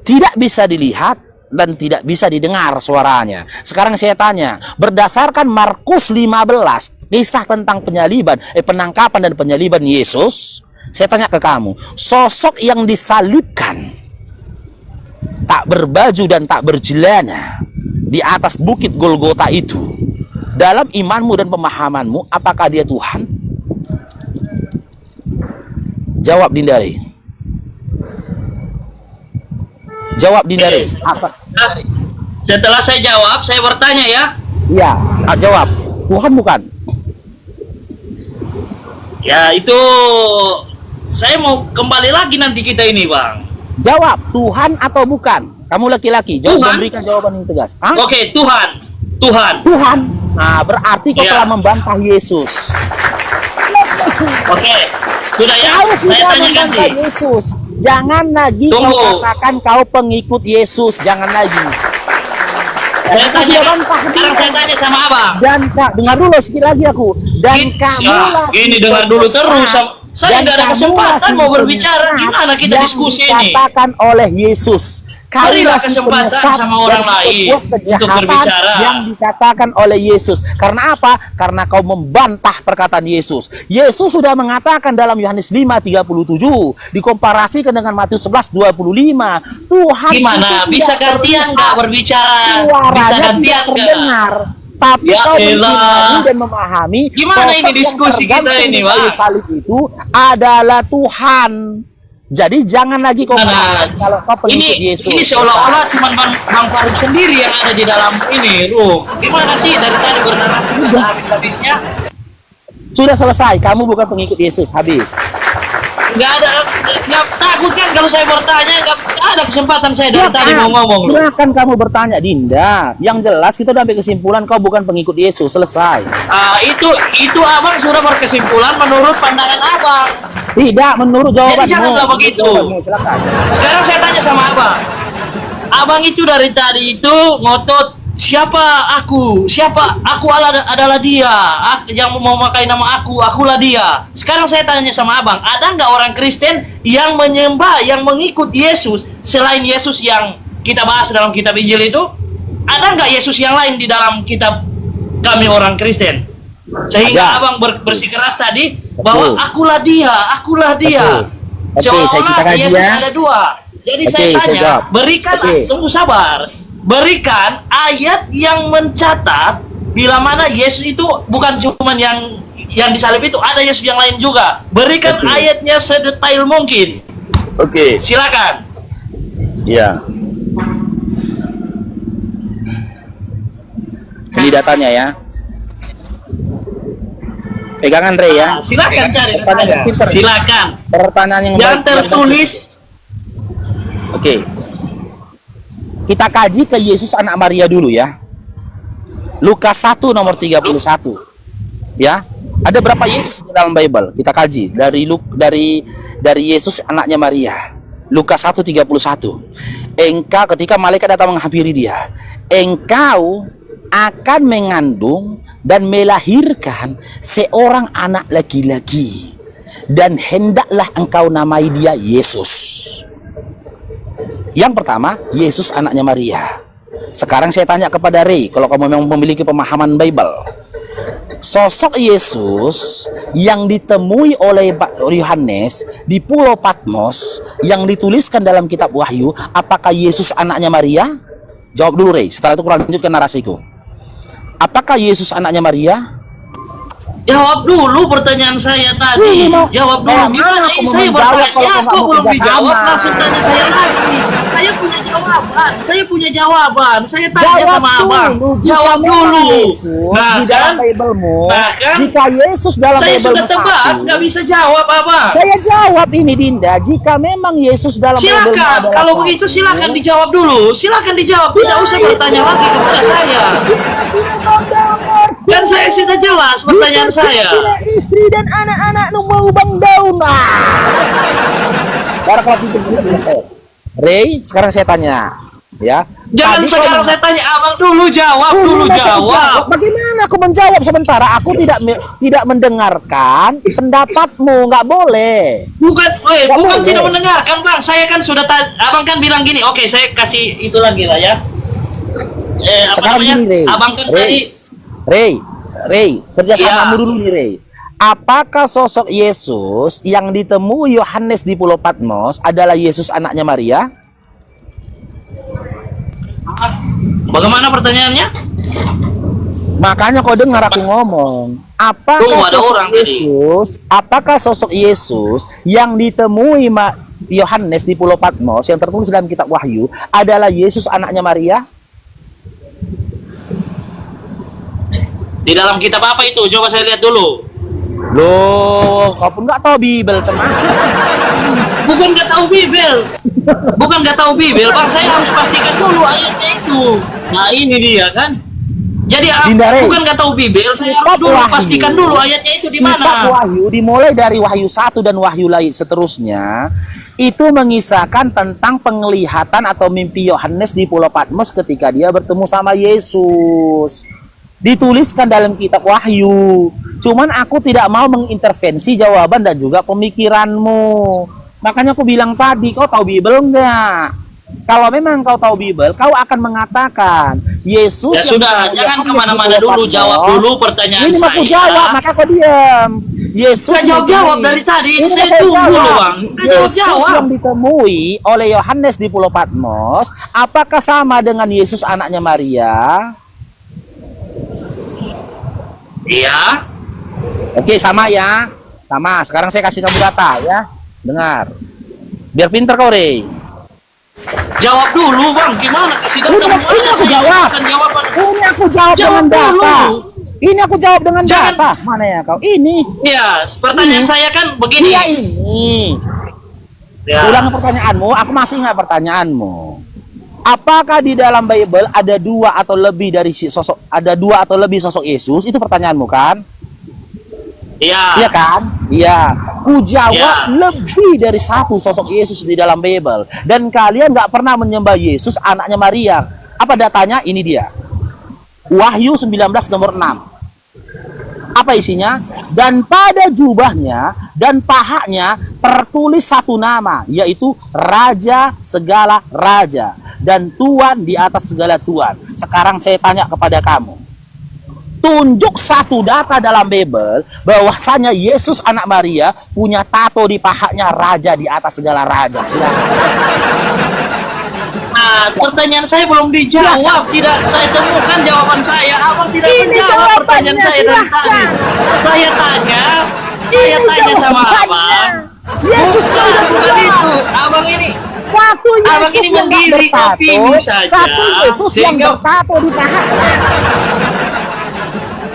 Tidak bisa dilihat dan tidak bisa didengar suaranya. Sekarang saya tanya, berdasarkan Markus 15, kisah tentang penangkapan dan penyaliban Yesus, saya tanya ke kamu, sosok yang disalibkan, tak berbaju dan tak berjelana di atas bukit Golgota itu, dalam imanmu dan pemahamanmu, apakah dia Tuhan? Jawab Dindari. Jawab Dindari. Apa? Setelah saya jawab, saya bertanya ya. Iya, jawab. Tuhan bukan? Ya itu saya mau kembali lagi nanti kita ini bang. Jawab, Tuhan atau bukan? Kamu laki-laki, jawab dan berikan jawaban yang tegas. Hah? Oke, Tuhan. Tuhan. Nah, berarti kau telah membantah Yesus. Oke, sudah ya. Kau Saya sudah tanya membantah ganti. Yesus. Jangan lagi Tunggu. kau katakan kau pengikut Yesus. Jangan lagi. Saya tanya, sudah bantah. sekarang saya tanya sama abang. Dan Kak, dengar dulu sedikit lagi aku. Dan kamu Ini dengar dulu terus. Saya nggak ada kesempatan mau berbicara. Gimana kita diskusi ini? Dikatakan oleh Yesus. Berilah Kalian kesempatan penyesat sama orang dari lain sebuah untuk kejahatan berbicara. yang dikatakan oleh Yesus. Karena apa? Karena kau membantah perkataan Yesus. Yesus sudah mengatakan dalam Yohanes 5:37, dikomparasikan dengan Matius 11:25. Tuhan Gimana? itu Bisa tidak gantian terlihat. nggak berbicara? Bisa Suaranya gantian tidak nggak? terdengar. Tapi Ya kau elah. mengerti dan memahami Gimana ini sosok yang diskusi kita tergantung ini, di kayu Pak? salib itu adalah Tuhan. Jadi jangan lagi kau Nah, bahas kalau kau pengikut ini Yesus. seolah-olah cuma Bang Faruk sendiri yang ada di dalam ini, Ruh. Gimana sih dari tadi bernarasi sudah habis-habisnya? Sudah selesai, kamu bukan pengikut Yesus, habis. Nggak ada, nggak takut kan kalau saya bertanya, nggak ada kesempatan saya dari tadi mau ngomong. Ruh. Silakan kamu bertanya, Dinda. Yang jelas kita udah ambil kesimpulan kau bukan pengikut Yesus, selesai. Itu abang sudah berkesimpulan menurut pandangan abang. Tidak, menurut jawabanmu. janganlah begitu. Jawabanmu, silakan. Sekarang saya tanya sama abang. Abang itu dari tadi itu ngotot siapa aku adalah dia. Yang mau memakai nama akulah dia. Sekarang saya tanya sama abang, ada nggak orang Kristen yang menyembah, yang mengikut Yesus selain Yesus yang kita bahas dalam kitab Injil itu? Ada nggak Yesus yang lain di dalam kitab kami orang Kristen? Sehingga Ada. abang bersikeras tadi bahwa akulah dia. Betul. Oke, saya kita Seolah-olah kaji Yesus ya. ada dua. Jadi Oke, saya saya tanya, jawab. berikan, Oke. tunggu sabar. Berikan ayat yang mencatat bila mana Yesus itu bukan cuma yang disalib itu, ada Yesus yang lain juga. Berikan Oke. ayatnya sedetail mungkin. Oke. Silakan. Iya. Ini datanya ya. Pegangan Rey ya. Silakan cari Pertanyaan datanya. yang pintar. Silakan. Pertanyaan yang Yang baik, tertulis Oke. Kita kaji ke Yesus anak Maria dulu ya. Lukas 1 nomor 31. Ya. Ada berapa Yesus di dalam Bible? Kita kaji dari Yesus anaknya Maria. Lukas 1:31. Engkau ketika malaikat datang menghampiri dia, engkau akan mengandung dan melahirkan seorang anak laki-laki, dan hendaklah engkau namai dia Yesus. Yang pertama, Yesus anaknya Maria. Sekarang saya tanya kepada Rey, kalau kamu memang memiliki pemahaman Bible, sosok Yesus yang ditemui oleh Yohanes di Pulau Patmos yang dituliskan dalam kitab Wahyu, apakah Yesus anaknya Maria? Jawab dulu Rey, setelah itu kurang lanjutkan narasiku. Apakah Yesus anaknya Maria? Jawab dulu pertanyaan saya tadi. Jawab dulu. Gimana ini saya bertanya kok belum dijawab, langsung tanya saya lagi. Saya punya jawaban. Saya tanya sama abang. Jawab dulu. Di dalam Bible-mu, jika Yesus dalam saya Bible-mu sudah tebak, nggak bisa jawab abang. Saya jawab ini Dinda, jika memang Yesus dalam Bible-mu Silakan, adalah kalau satu, begitu silakan dijawab dulu. Silakan dijawab, tidak usah bertanya lagi kepada saya. Kan saya sudah jelas pertanyaan saya. Istri dan anak-anak mau bang daun. Rey, sekarang saya tanya, ya. Jangan Tadi sekarang kau- saya tanya abang dulu jawab dulu Masa jawab. Bagaimana aku menjawab sementara aku tidak mendengarkan pendapatmu, nggak boleh. Bukan, Nggak bukan boleh. tidak mendengarkan bang. Saya kan sudah abang kan bilang gini. Oke, saya kasih itu lagi lah ya. Apa Sekarang namanya? gini, Rey. Abang kan tadi. Rey, kerjasamamu Iya. dulu nih, Rey. Apakah sosok Yesus yang ditemui Yohanes di Pulau Patmos adalah Yesus anaknya Maria? Bagaimana pertanyaannya? Makanya kau dengar aku ngomong. Apakah Ada sosok orang tadi. Apakah sosok Yesus yang ditemui Yohanes di Pulau Patmos yang tertulis dalam kitab Wahyu adalah Yesus anaknya Maria? Di dalam kitab apa itu? Coba saya lihat dulu. Loh, kau pun nggak tahu Bible teman. Bukan nggak tahu Bibel. Bukan nggak tahu Bibel, bang. Saya harus pastikan dulu ayatnya itu. Nah ini dia kan. Jadi Dinda, Rey. bukan nggak tahu Bibel, saya Kitab harus dulu Wahyu. pastikan dulu ayatnya itu di Kitab mana. Wahyu dimulai dari Wahyu 1 dan Wahyu lain seterusnya. Itu mengisahkan tentang penglihatan atau mimpi Yohanes di Pulau Patmos ketika dia bertemu sama Yesus. Dituliskan dalam kitab Wahyu. Cuman aku tidak mau mengintervensi jawaban dan juga pemikiranmu. Makanya aku bilang tadi, kau tahu Bible enggak? Kalau memang kau tahu Bible, kau akan mengatakan Yesus Ya sudah, jangan kemana-mana dulu, jawab dulu pertanyaan ini saya. aku jawab, maka kau diam. Yesus Nggak jawab dari tadi, ini saya saya tunggu jawab. loh, Bang. Nggak Yesus jawab. yang ditemui oleh Yohanes di Pulau Patmos, apakah sama dengan Yesus anaknya Maria? Iya. Oke, sama ya. Sama. Sekarang saya kasih kamu data ya. Dengar. Biar pinter kau, Rey. Jawab dulu, Bang. Gimana kasih data? Ini aku jawab. Jawaban. Ini aku jawab Jawab dengan data. dulu. Ini aku jawab dengan Jangan. data. Mana ya kau? Ini. Ya, pertanyaan Ini. saya kan begini. Iya ini. Ya. Ulang pertanyaanmu. Aku masih ingat pertanyaanmu. Apakah di dalam Bible ada dua atau lebih dari sosok, ada dua atau lebih sosok Yesus? Itu pertanyaanmu kan? Iya. Iya kan? Iya. Ku jawab Ya. lebih dari satu sosok Yesus di dalam Bible. Dan kalian nggak pernah menyembah Yesus anaknya Maria. Apa datanya? Ini dia. Wahyu 19 nomor 6. Apa isinya? Dan pada jubahnya dan pahanya tertulis satu nama, yaitu Raja segala raja dan Tuan di atas segala tuan. Sekarang saya tanya kepada kamu. Tunjuk satu data dalam Bible bahwasanya Yesus anak Maria punya tato di pahanya raja di atas segala raja. Silakan. Nah, pertanyaan saya belum dijawab. Tidak saya temukan jawaban saya. Abang tidak menjawab pertanyaan saya dari tadi. Saya tanya. Saya tanya sama abang. Yesus Bukan itu. Abang ini. satu Abang Yesus ini yang nggak menggiring bertato, opini saja, satu Yesus yang sehingga- bertato di pahanya.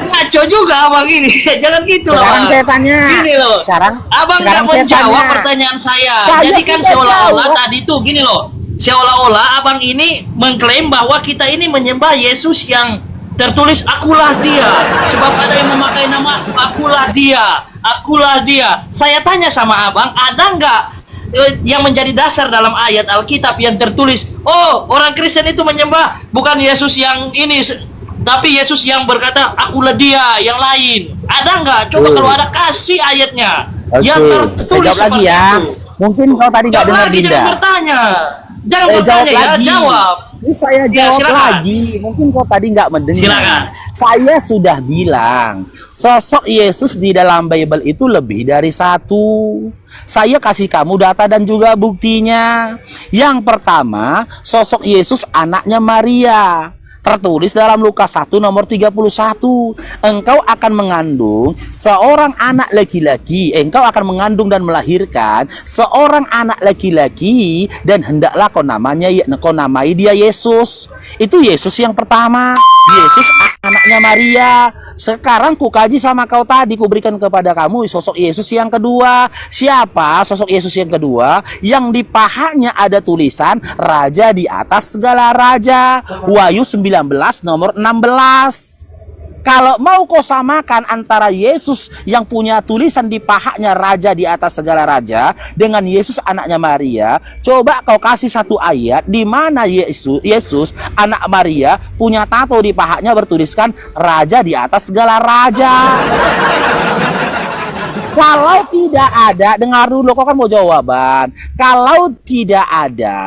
Ngaco juga abang ini. Jangan gitu loh. Sekarang Bang. saya tanya. Gini loh. Sekarang Abang sekarang nggak saya menjawab tanya. pertanyaan saya. Saya Jadi kan sudah seolah-olah jawab. tadi tuh gini loh. Seolah-olah abang ini mengklaim bahwa kita ini menyembah Yesus yang tertulis akulah dia. Sebab ada yang memakai nama akulah dia. Akulah dia. Saya tanya sama abang, ada nggak yang menjadi dasar dalam ayat Alkitab yang tertulis, oh orang Kristen itu menyembah bukan Yesus yang ini, tapi Yesus yang berkata akulah dia yang lain. Ada nggak? Coba kalau ada kasih ayatnya yang Oke, tertulis saya jawab lagi seperti ya. itu. Mungkin kau tadi nggak Jawab dengar lagi, Dinda. jangan bertanya. Jangan Jawab bertanya ya, lagi. jawab. Ini saya Ya, jawab silakan. lagi. Mungkin kau tadi nggak mendengar. Silakan. Saya sudah bilang, sosok Yesus di dalam Bible itu lebih dari satu. Saya kasih kamu data dan juga buktinya. Yang pertama, sosok Yesus anaknya Maria. Tertulis dalam Lukas 1 nomor 31. Engkau akan mengandung seorang anak laki-laki. Engkau akan mengandung dan melahirkan seorang anak laki-laki, dan hendaklah kau namai dia Yesus. Itu Yesus yang pertama. Yesus anaknya Maria. Sekarang ku kaji sama kau tadi, ku berikan kepada kamu sosok Yesus yang kedua. Siapa sosok Yesus yang kedua? Yang di pahanya ada tulisan Raja di atas segala raja. Wahyu 19 nomor 16. Kalau mau kau samakan antara Yesus yang punya tulisan di pahanya Raja di atas segala raja dengan Yesus anaknya Maria, coba kau kasih satu ayat di mana Yesus anak Maria punya tato di pahanya bertuliskan Raja di atas segala raja. Kalau tidak ada, dengar dulu, kau kan mau jawaban. Kalau tidak ada,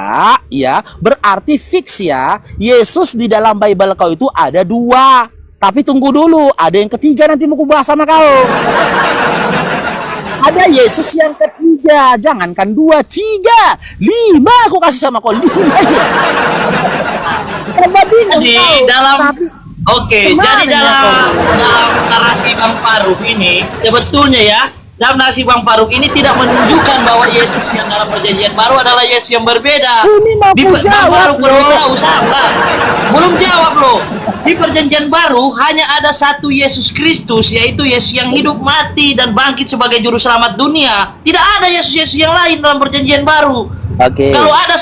ya berarti fix ya, Yesus di dalam Bible kau itu ada dua. Tapi tunggu dulu, ada yang ketiga nanti mau kubahas sama kau. Ada Yesus yang ketiga, jangankan 2, 3, 5 aku kasih sama kau, 5 Yesus. Coba bingung Jadi kau. dalam Tapi Oke, Kemana jadi ya, dalam narasi Bang Faruk ini sebetulnya ya, dalam narasi Bang Faruk ini tidak menunjukkan bahwa Yesus yang dalam perjanjian baru adalah Yesus yang berbeda. Ini mau ku Bang jawab, Faruk belum bro. tahu, sabar. Belum jawab loh. Di perjanjian baru hanya ada satu Yesus Kristus, yaitu Yesus yang hidup, mati dan bangkit sebagai juru selamat dunia. Tidak ada Yesus-Yesus yang lain dalam perjanjian baru. Oke. Kalau ada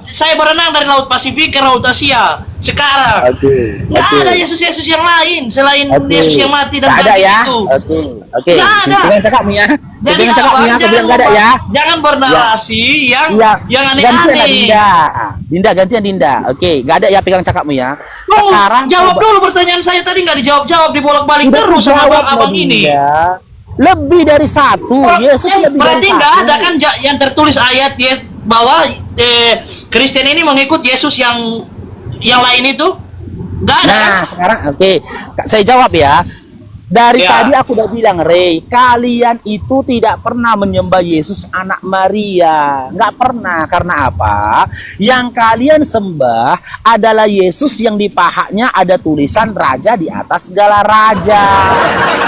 saya berenang dari Laut Pasifik ke Laut Asia sekarang. Oke. Nggak ada Yesus yang lain selain Oke. Yesus yang mati dan Nggak ada bangkit ya. itu. Oke. Oke. Nggak ada. Dengan cakapmu ya. Jadi Dengan cakapmu ya. Aku bilang nggak ada ya. Jangan bernarasi yang Iya. yang Gantian lah, aneh-aneh. Dinda. Dinda gantian Dinda. Oke. Nggak ada ya pegang cakapmu ya. Oh, Sekarang jawab dulu pertanyaan saya tadi, nggak dijawab-jawab, dibolak-balik Udah terus sama dijawab, abang Mbak ini. Dinda. Lebih dari satu. Yesus lebih dari Berarti satu. nggak ada kan yang tertulis ayat bahwa Kristen ini mengikut Yesus yang lain itu? Nggak ada. Nah, sekarang oke. Saya jawab ya. Dari Ya. tadi aku udah bilang, Rey, kalian itu tidak pernah menyembah Yesus anak Maria. Nggak pernah. Karena apa? Yang kalian sembah adalah Yesus yang di pahanya ada tulisan raja di atas segala raja.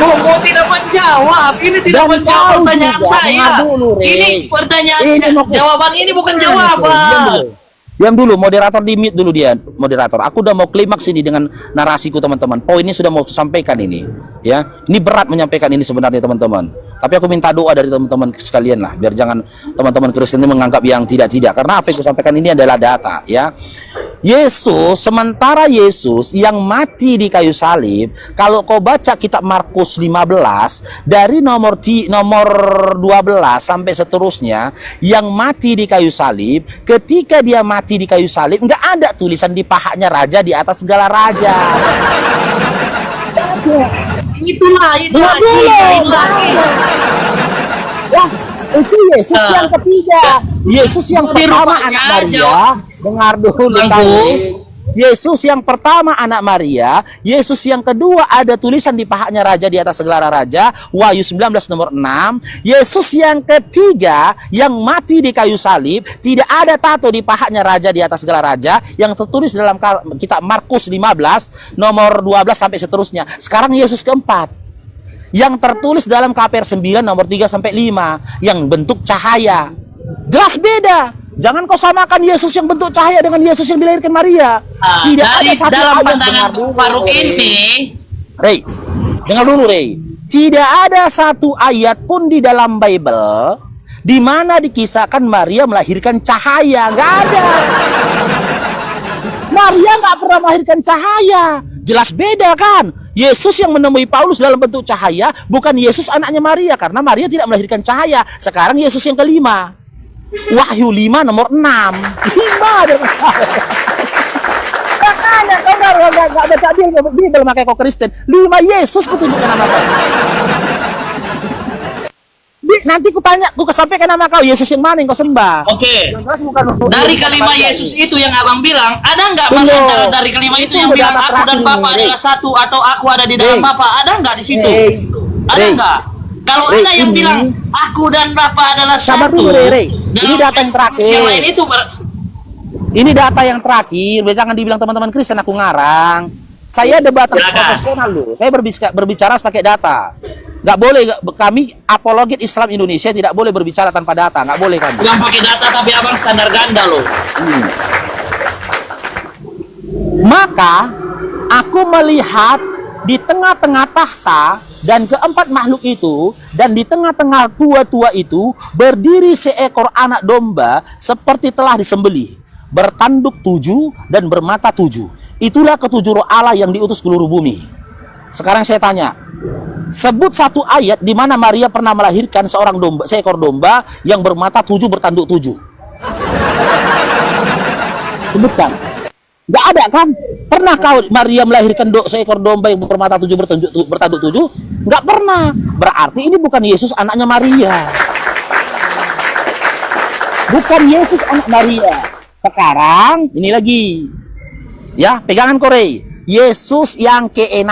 Mau tidak menjawab, ini tidak Dan menjawab kau pertanyaan juga, saya. dengar dulu, Rey. Ini pertanyaan, Ini mau- jawaban ini bukan Diam jawaban. dulu. Diam dulu, moderator di mute dulu dia, moderator. Aku udah mau klimaks ini dengan narasiku teman-teman. Poinnya sudah mau sampaikan ini, ya. Ini berat menyampaikan ini sebenarnya teman-teman. Tapi aku minta doa dari teman-teman sekalian lah, biar jangan teman-teman Kristen ini menganggap yang tidak-tidak. Karena apa yang aku sampaikan ini adalah data, ya. Sementara Yesus yang mati di kayu salib, kalau kau baca kitab Markus 15 dari nomor 12 sampai seterusnya, yang mati di kayu salib, ketika dia mati di kayu salib, nggak ada tulisan di pahanya raja di atas segala raja. Itu lain Dengar lagi, dulu. lain lagi. Wah, itu Yesus yang ketiga. Yesus yang Di pertama rupanya anak Maria. jauh. Dengar dulu, Lagu. Tani. Yesus yang pertama anak Maria, Yesus yang kedua ada tulisan di pahanya raja di atas segala raja, Wahyu 19 nomor 6. Yesus yang ketiga yang mati di kayu salib, tidak ada tato di pahanya raja di atas segala raja, yang tertulis dalam kitab Markus 15 nomor 12 sampai seterusnya. Sekarang Yesus keempat yang tertulis dalam KPR 9 nomor 3 sampai 5 yang bentuk cahaya. Jelas beda. Jangan kau samakan Yesus yang bentuk cahaya dengan Yesus yang dilahirkan Maria. Tidak Dari ada satu dalam ayat. pandangan Dengar dulu, Faruk Rey. ini, Rey, dengar dulu, Rey. Tidak ada satu ayat pun di dalam Bible di mana dikisahkan Maria melahirkan cahaya. Nggak ada. Maria nggak pernah melahirkan cahaya. Jelas beda kan? Yesus yang menemui Paulus dalam bentuk cahaya, bukan Yesus anaknya Maria, karena Maria tidak melahirkan cahaya. Sekarang Yesus yang kelima. Wahyu 5 nomor 6. 5 ada. Makanya kau nggak baca Bible, makanya kau Kristen. 5 Yesus kutunjukkan nama kau. Nanti ku tanya, ku kesampaikan nama kau, Yesus yang mana yang kau sembah? oke. Jelas bukan untuk Dari Yesus kelima Maria Yesus ini. itu yang abang bilang, ada nggak Tunggu. antara dari kelima itu Itu yang bilang udah aku dan terakhir Bapa ini, adalah Rey. satu atau aku ada di dalam Rey. Bapa? Ada nggak di situ? Rey. Ada Rey. nggak? Kalau Rey, ada yang ini- bilang aku dan Bapa adalah Sabar satu, dulu, Rey. dan Ini data yang terakhir. Yang lain itu Ini data yang terakhir, jangan dibilang teman-teman Kristen aku ngarang. Saya debater Silakan. profesional loh. Saya berbicara pakai data. Nggak boleh, kami apologet Islam Indonesia tidak boleh berbicara tanpa data. Nggak boleh kami. bukan pakai data tapi abang standar ganda loh. Maka aku melihat di tengah-tengah tahta dan keempat makhluk itu, dan di tengah-tengah tua-tua itu berdiri seekor anak domba seperti telah disembelih, bertanduk 7 dan bermata 7. Itulah ketujuh roh Allah yang diutus ke seluruh bumi. Sekarang saya tanya, sebut satu ayat di mana Maria pernah melahirkan seekor domba yang bermata 7 bertanduk 7. Sebutkan. Nggak ada kan? Pernah kau Maria melahirkan seekor domba yang bermata 7 bertanduk 7? Nggak pernah. Berarti ini bukan Yesus anaknya Maria. Bukan Yesus anak Maria. Sekarang ini lagi. Ya, pegangan Korei. Yesus yang ke-6.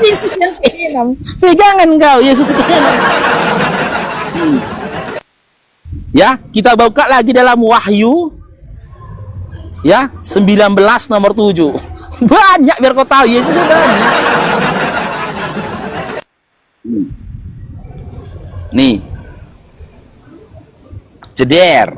Yesus yang ke-6. Pegangan kau, Yesus ke-6. Ya, kita buka lagi dalam Wahyu. Ya, 19 nomor 7. Banyak biar kau tahu Yesus itu banyak. Nih. Jeder.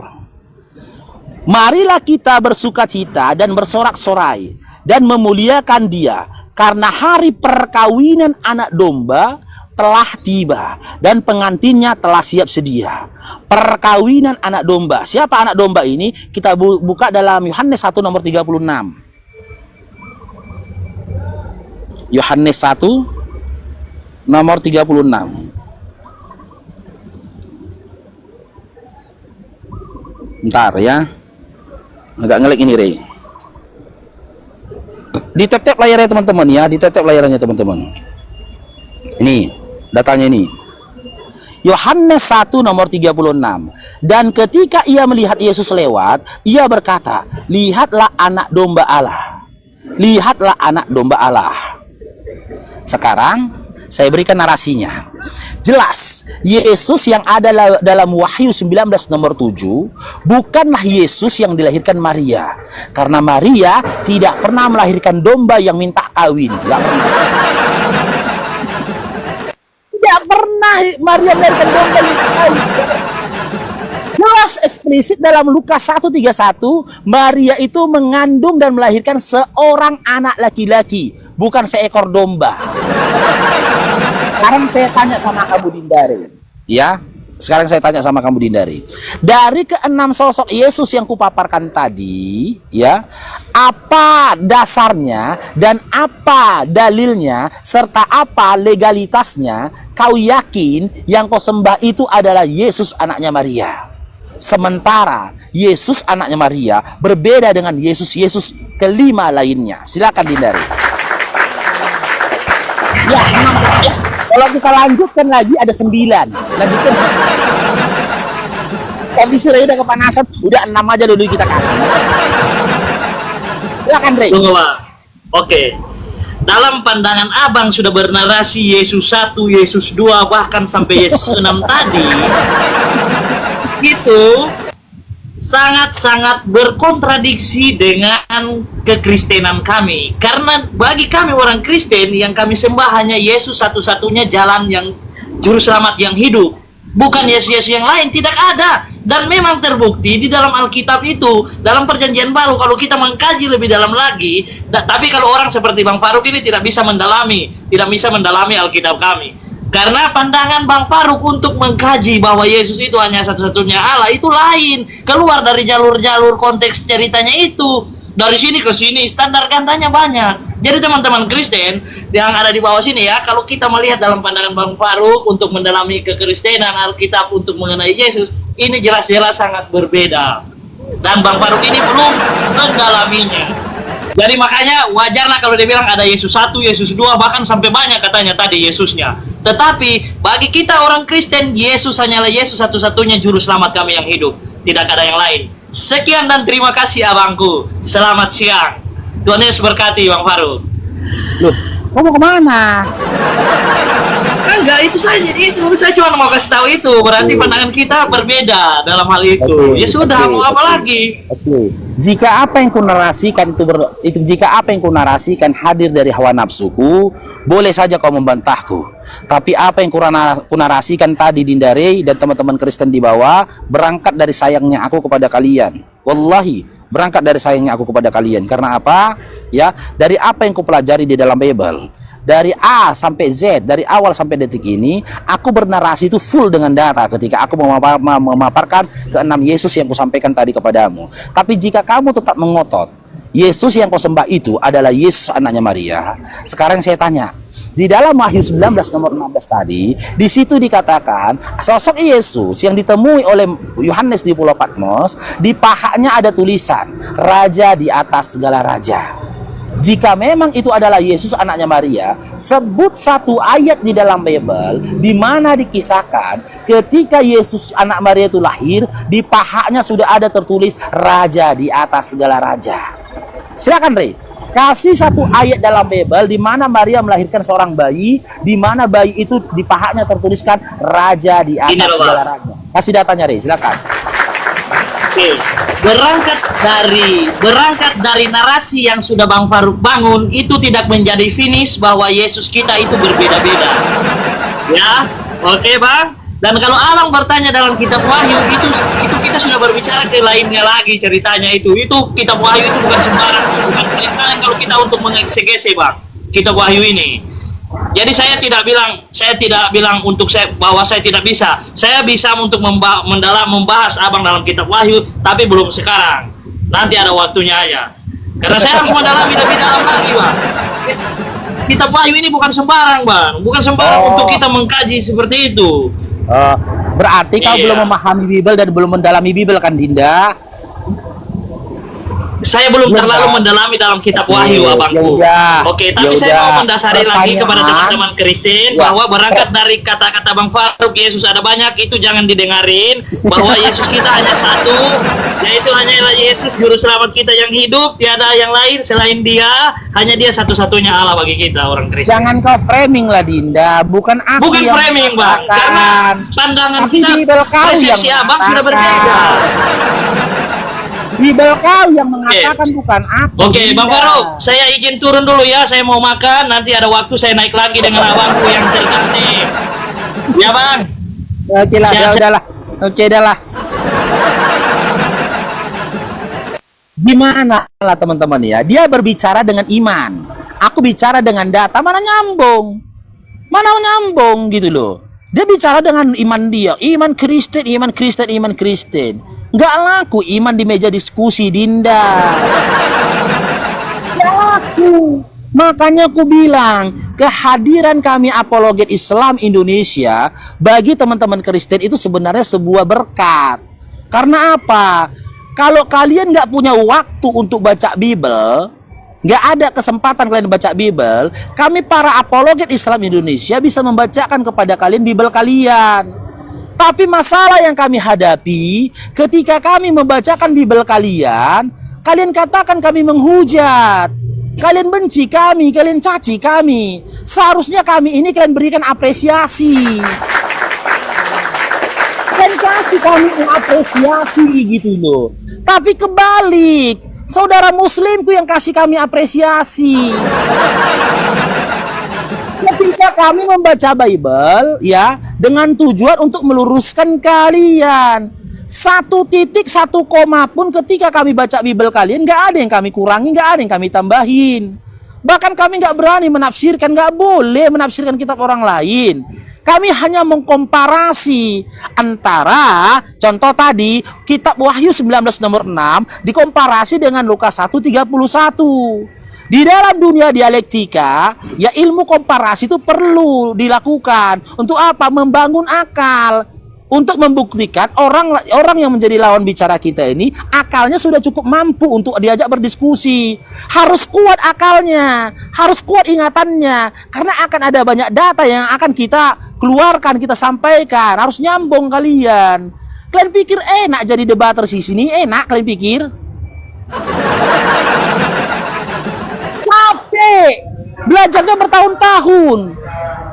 Marilah kita bersukacita dan bersorak-sorai dan memuliakan Dia, karena hari perkawinan anak domba telah tiba dan pengantinnya telah siap sedia. Perkawinan anak domba. Siapa anak domba ini? Kita buka dalam Yohanes 1 nomor 36. Yohanes 1 nomor 36. Bentar ya. Agak ngelik ini, Rey. Ditep-tep layarnya teman-teman ya, ditep-tep layarnya teman-teman. Ini datanya ini. Yohanes 1 nomor 36. Dan ketika ia melihat Yesus lewat, ia berkata, "Lihatlah anak domba Allah. Lihatlah anak domba Allah." Sekarang saya berikan narasinya. Jelas, Yesus yang ada dalam Wahyu 19 nomor 7 bukanlah Yesus yang dilahirkan Maria. Karena Maria tidak pernah melahirkan domba yang minta kawin. Tidak pernah. Tidak pernah Maria melahirkan domba yang minta kawin. Jelas eksplisit dalam Lukas 1:31, Maria itu mengandung dan melahirkan seorang anak laki-laki, bukan seekor domba. Sekarang saya tanya sama kamu Dindari, ya. Sekarang saya tanya sama kamu Dindari. Dari keenam sosok Yesus yang kupaparkan tadi, ya, apa dasarnya dan apa dalilnya serta apa legalitasnya kau yakin yang kau sembah itu adalah Yesus anaknya Maria? Sementara Yesus anaknya Maria berbeda dengan Yesus kelima lainnya. Silakan Dindari. Ya, ya. Kalau kita lanjutkan lagi ada 9. Lanjutkan. Kondisi Rey udah kepanasan, udah 6 aja dulu kita kasih. Silakan Rey. Tunggu, Bang. Oke. Dalam pandangan Abang sudah bernarasi Yesus 1, Yesus 2, bahkan sampai Yesus 6 tadi. Itu sangat-sangat berkontradiksi dengan kekristenan kami. Karena bagi kami orang Kristen yang kami sembah hanya Yesus satu-satunya jalan yang juru selamat yang hidup. Bukan Yesus-Yesus yang lain, tidak ada. Dan memang terbukti di dalam Alkitab itu, dalam Perjanjian Baru kalau kita mengkaji lebih dalam lagi, tapi kalau orang seperti Bang Faruk ini tidak bisa mendalami Alkitab kami. Karena pandangan Bang Faruk untuk mengkaji bahwa Yesus itu hanya satu-satunya Allah itu lain, keluar dari jalur-jalur konteks ceritanya itu. Dari sini ke sini standar gandanya banyak. Jadi teman-teman Kristen yang ada di bawah sini ya, kalau kita melihat dalam pandangan Bang Faruk untuk mendalami kekristenan Alkitab untuk mengenai Yesus, ini jelas-jelas sangat berbeda. Dan Bang Faruk ini belum mendalaminya. Jadi makanya wajarlah kalau dia bilang ada Yesus 1, Yesus 2, bahkan sampai banyak katanya tadi Yesusnya. Tetapi bagi kita orang Kristen, Yesus hanyalah Yesus satu-satunya juru selamat kami yang hidup. Tidak ada yang lain. Sekian dan terima kasih abangku. Selamat siang. Tuhan Yesus berkati Bang Faruk. Loh, kamu kemana? Enggak, itu saja. Itu saya cuma mau kasih tahu itu. Berarti pandangan kita berbeda dalam hal itu. Ya sudah, mau apa lagi? Jika apa yang kunarasikan jika apa yang kunarasikan hadir dari hawa nafsuku, boleh saja kau membantahku. Tapi apa yang kunarasikan tadi Dindare dan teman-teman Kristen di bawah berangkat dari sayangnya aku kepada kalian. Wallahi, berangkat dari sayangnya aku kepada kalian. Karena apa? Ya, dari apa yang kupelajari di dalam Bible. Dari A sampai Z, dari awal sampai detik ini, aku bernarasi itu full dengan data ketika aku memaparkan keenam Yesus yang kusampaikan tadi kepadamu. Tapi jika kamu tetap mengotot, Yesus yang kau sembah itu adalah Yesus anaknya Maria. Sekarang saya tanya, di dalam Wahyu 19 nomor 16 tadi, di situ dikatakan sosok Yesus yang ditemui oleh Yohanes di Pulau Patmos, di pahanya ada tulisan, Raja di atas segala raja. Jika memang itu adalah Yesus anaknya Maria, sebut satu ayat di dalam Bible di mana dikisahkan ketika Yesus anak Maria itu lahir, di pahanya sudah ada tertulis Raja di atas segala raja. Silakan Rey, kasih satu ayat dalam Bible di mana Maria melahirkan seorang bayi, di mana bayi itu di pahanya tertuliskan Raja di atas segala raja. Kasih datanya Rey, silakan. Oke, berangkat dari narasi yang sudah Bang Faruk bangun itu tidak menjadi finish bahwa Yesus kita itu berbeda-beda. Ya, oke Bang. Dan kalau Abang bertanya dalam kitab Wahyu itu kita sudah berbicara ke lainnya lagi ceritanya itu. Itu kitab Wahyu itu bukan sembarang, bukan paling kalau kita untuk mengeksegese Bang. Kitab Wahyu ini. Jadi saya tidak bilang untuk saya bahwa saya tidak bisa. Saya bisa untuk membahas abang dalam kitab Wahyu, tapi belum sekarang. Nanti ada waktunya aja. Karena saya harus mendalami lebih dalam lagi, Bang. Kitab Wahyu ini bukan sembarang, Bang. Bukan sembarang untuk kita mengkaji seperti itu. Berarti kau belum memahami Bible dan belum mendalami Bible kan, Dinda? Saya belum terlalu mendalami dalam kitab Wahyu, abangku. Oke, tapi saya mau mendasari lagi kepada teman-teman Kristen bahwa berangkat dari kata-kata Bang Faruk, Yesus ada banyak, itu jangan didengarin. Bahwa Yesus kita hanya satu, yaitu hanyalah Yesus Juru Selamat kita yang hidup, tiada yang lain selain Dia, hanya Dia satu-satunya Allah bagi kita orang Kristen. Jangan kau framing lah, Dinda. Bukan aku Bukan yang framing, Bang. Karena pandangan tapi kita, persepsi abang sudah berbeda. Bible kau yang mengatakan, bukan aku. Oke, Bang Faruk, saya izin turun dulu ya. Saya mau makan. Nanti ada waktu saya naik lagi dengan abangku yang terganti. Ya, Bang. Oke lah, udahlah. Oke, udahlah. Gimana lah teman-teman ya? Dia berbicara dengan iman. Aku bicara dengan data. Mana nyambung? Mana nyambung gitu loh. Dia bicara dengan iman dia. Iman Kristen, iman Kristen, iman Kristen. Nggak laku iman di meja diskusi, Dinda. Nggak laku. Makanya aku bilang, kehadiran kami Apologet Islam Indonesia bagi teman-teman Kristen itu sebenarnya sebuah berkat. Karena apa? Kalau kalian nggak punya waktu untuk baca Bible, nggak ada kesempatan kalian baca Bible, kami para Apologet Islam Indonesia bisa membacakan kepada kalian Bible kalian. Tapi masalah yang kami hadapi ketika kami membacakan Bible kalian, kalian katakan kami menghujat, kalian benci kami, kalian caci kami. Seharusnya kami ini kalian berikan apresiasi, kalian kasih kami apresiasi gitu loh. Tapi kebalik, saudara muslimku yang kasih kami apresiasi. Ketika kami membaca Bible ya dengan tujuan untuk meluruskan kalian, satu titik, satu koma pun ketika kami baca Bible kalian nggak ada yang kami kurangi, nggak ada yang kami tambahin. Bahkan kami nggak berani menafsirkan, nggak boleh menafsirkan kitab orang lain. Kami hanya mengkomparasi antara, contoh tadi kitab Wahyu 19 nomor 6 dikomparasi dengan Lukas 1:31. Di dalam dunia dialektika, ya ilmu komparasi itu perlu dilakukan. Untuk apa? Membangun akal. Untuk membuktikan orang yang menjadi lawan bicara kita ini, akalnya sudah cukup mampu untuk diajak berdiskusi. Harus kuat akalnya, harus kuat ingatannya. Karena akan ada banyak data yang akan kita keluarkan, kita sampaikan. Harus nyambung kalian. Kalian pikir enak jadi debater di sini? Enak kalian pikir? Belajarnya bertahun-tahun.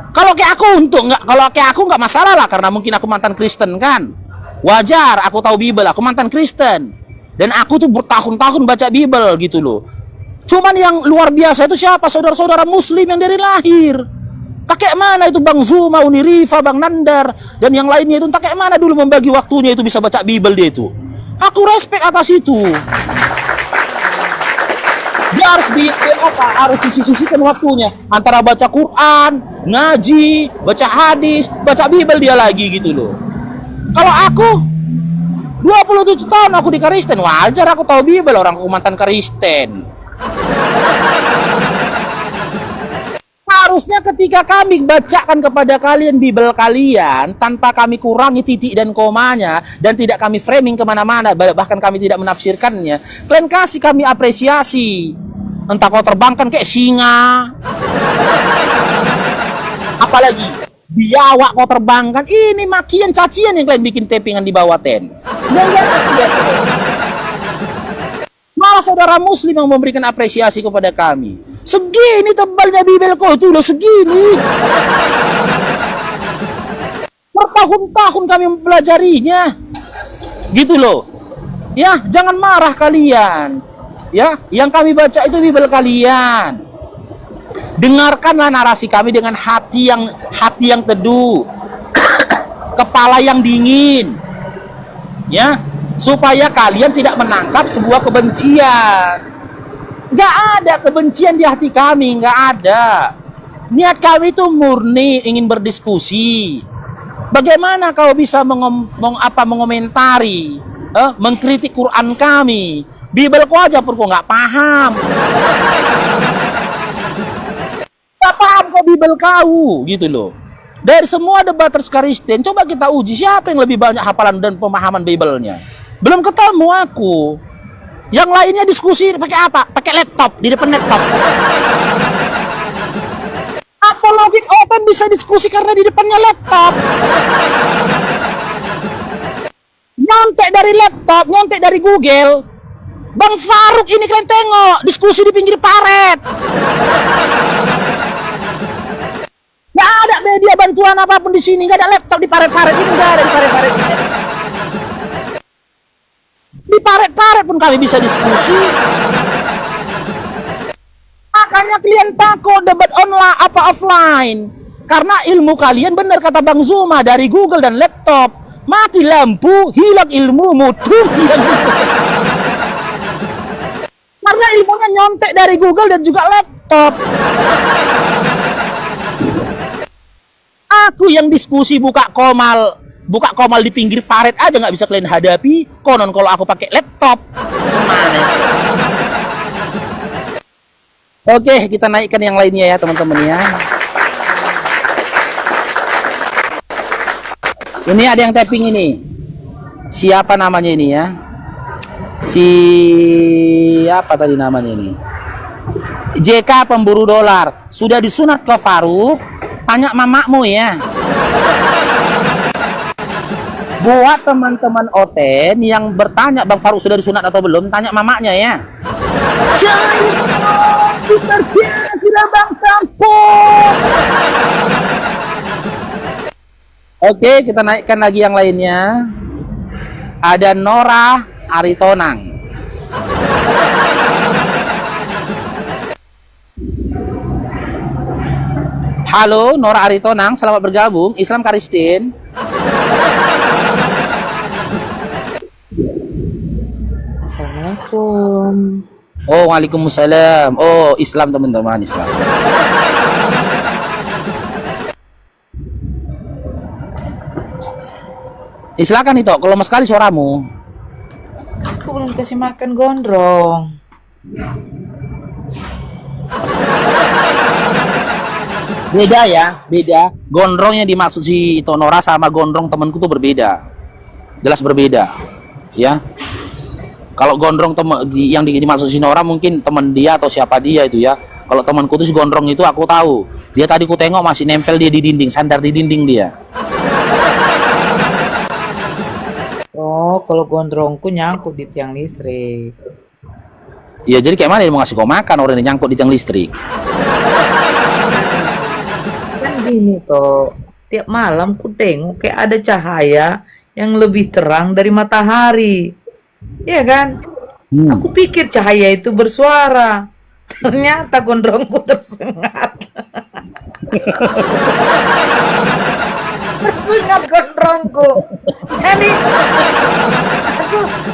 Kalau kayak aku nggak masalah lah, karena mungkin aku mantan Kristen kan. Wajar, aku tahu Bible, aku mantan Kristen. Dan aku tuh bertahun-tahun baca Bible gitu loh. Cuman yang luar biasa itu siapa? Saudara-saudara muslim yang dari lahir. Kakek mana itu Bang Zuma, Unirifa, Bang Nandar, dan yang lainnya itu kakek mana dulu membagi waktunya itu bisa baca Bible dia itu. Aku respect atas itu. Dia harus disisihkan waktunya antara baca Quran, ngaji, baca hadis, baca Bible dia lagi gitu loh. Kalau aku 27 tahun aku di Kristen, wajar aku tahu Bible, orang aku mantan Kristen. Harusnya ketika kami bacakan kepada kalian Bible kalian tanpa kami kurangi titik dan komanya dan tidak kami framing kemana-mana, bahkan kami tidak menafsirkannya, kalian kasih kami apresiasi. Entah kau terbangkan kayak singa, apalagi biawak kau terbangkan, ini makian cacian yang kalian bikin tappingan di bawah ten. Malah saudara muslim yang memberikan apresiasi kepada kami. Segini tebalnya Bible kau itu loh, segini. Bertahun-tahun kami mempelajarinya. Gitu loh. Ya, jangan marah kalian. Ya, yang kami baca itu Bible kalian. Dengarkanlah narasi kami dengan hati yang teduh. Kepala yang dingin. Ya, supaya kalian tidak menangkap sebuah kebencian. Gak ada kebencian di hati kami, gak ada. Niat kami itu murni ingin berdiskusi. Bagaimana kau bisa mengomentari, mengkritik Quran kami? Bibelku aja pun kau nggak paham. Nggak paham kok Bibel kau, gitu loh. Dari semua debaters Kristen, coba kita uji siapa yang lebih banyak hafalan dan pemahaman Bibelnya. Belum ketemu aku. Yang lainnya diskusi pakai apa? Pakai laptop, di depan laptop. Apologik open bisa diskusi karena di depannya laptop. Nyontek dari laptop, nyontek dari Google. Bang Faruk ini kalian tengok, diskusi di pinggir paret. Gak ada media bantuan apapun di sini, gak ada laptop di paret-paret ini, gak ada di paret-paret ini. Di paret-paret pun kami bisa diskusi. Makanya kalian takut debat online apa offline. Karena ilmu kalian benar kata Bang Zuma dari Google dan laptop. Mati lampu, hilang ilmu, mutu. Karena ilmunya nyontek dari Google dan juga laptop. Aku yang diskusi buka komal di pinggir paret aja nggak bisa kalian hadapi. Konon kalau aku pakai laptop, gimana? Oke, kita naikkan yang lainnya ya teman-teman ya. Ini ada yang tapping ini. Siapa namanya ini ya? Siapa tadi namanya ini? JK pemburu dolar. Sudah disunat ke Faruk? Tanya mamakmu ya. Buat teman-teman Oten yang bertanya Bang Faruk sudah disunat atau belum, tanya mamaknya ya. Sudah Bang Kampung. Oke, kita naikkan lagi yang lainnya. Ada Nora Aritonang. Halo Nora Aritonang, selamat bergabung. Islam Kristen. Assalamualaikum. Oh, waalaikumsalam. Oh, Islam teman-teman, Islam. Silakan itu, kalau mas sekali suaramu. Aku belum kasih makan gondrong. Beda ya, beda. Gondrong yang dimaksud si itu Nora sama gondrong temanku tuh berbeda. Jelas berbeda. Ya. Kalau gondrong yang dimaksud si Nora mungkin teman dia atau siapa dia itu ya. Kalau temanku tuh si gondrong itu aku tahu. Dia tadi ku tengok masih nempel dia di dinding, sandar di dinding dia. Oh, kalau gondrongku nyangkut di tiang listrik. Iya, jadi kayak mana dia mau ngasih kau makan orang yang nyangkut di tiang listrik? Kan gini toh, tiap malam ku tengok kayak ada cahaya yang lebih terang dari matahari. Iya kan? Aku pikir cahaya itu bersuara. Ternyata gondrongku tersengat. Tersengat gondrongku. Jadi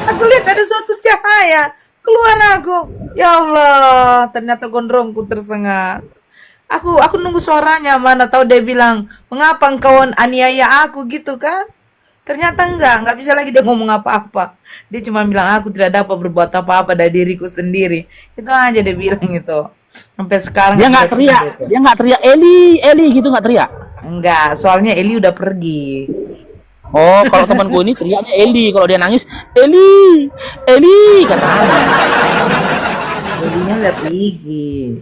aku lihat ada suatu cahaya keluar aku. Ya Allah, ternyata gondrongku tersengat. Aku nunggu suaranya, mana tahu dia bilang, "Mengapa engkau aniaya aku?" gitu kan? Ternyata enggak bisa lagi dia ngomong apa-apa. Dia cuma bilang aku tidak dapat berbuat apa-apa dari diriku sendiri. Itu aja dia bilang itu. Sampai sekarang Dia nggak teriak, dia nggak teriak Eli gitu, nggak teriak. Enggak, soalnya Eli udah pergi. Oh, kalau temanku ini teriaknya Eli, kalau dia nangis Eli katanya. Elinya udah pergi.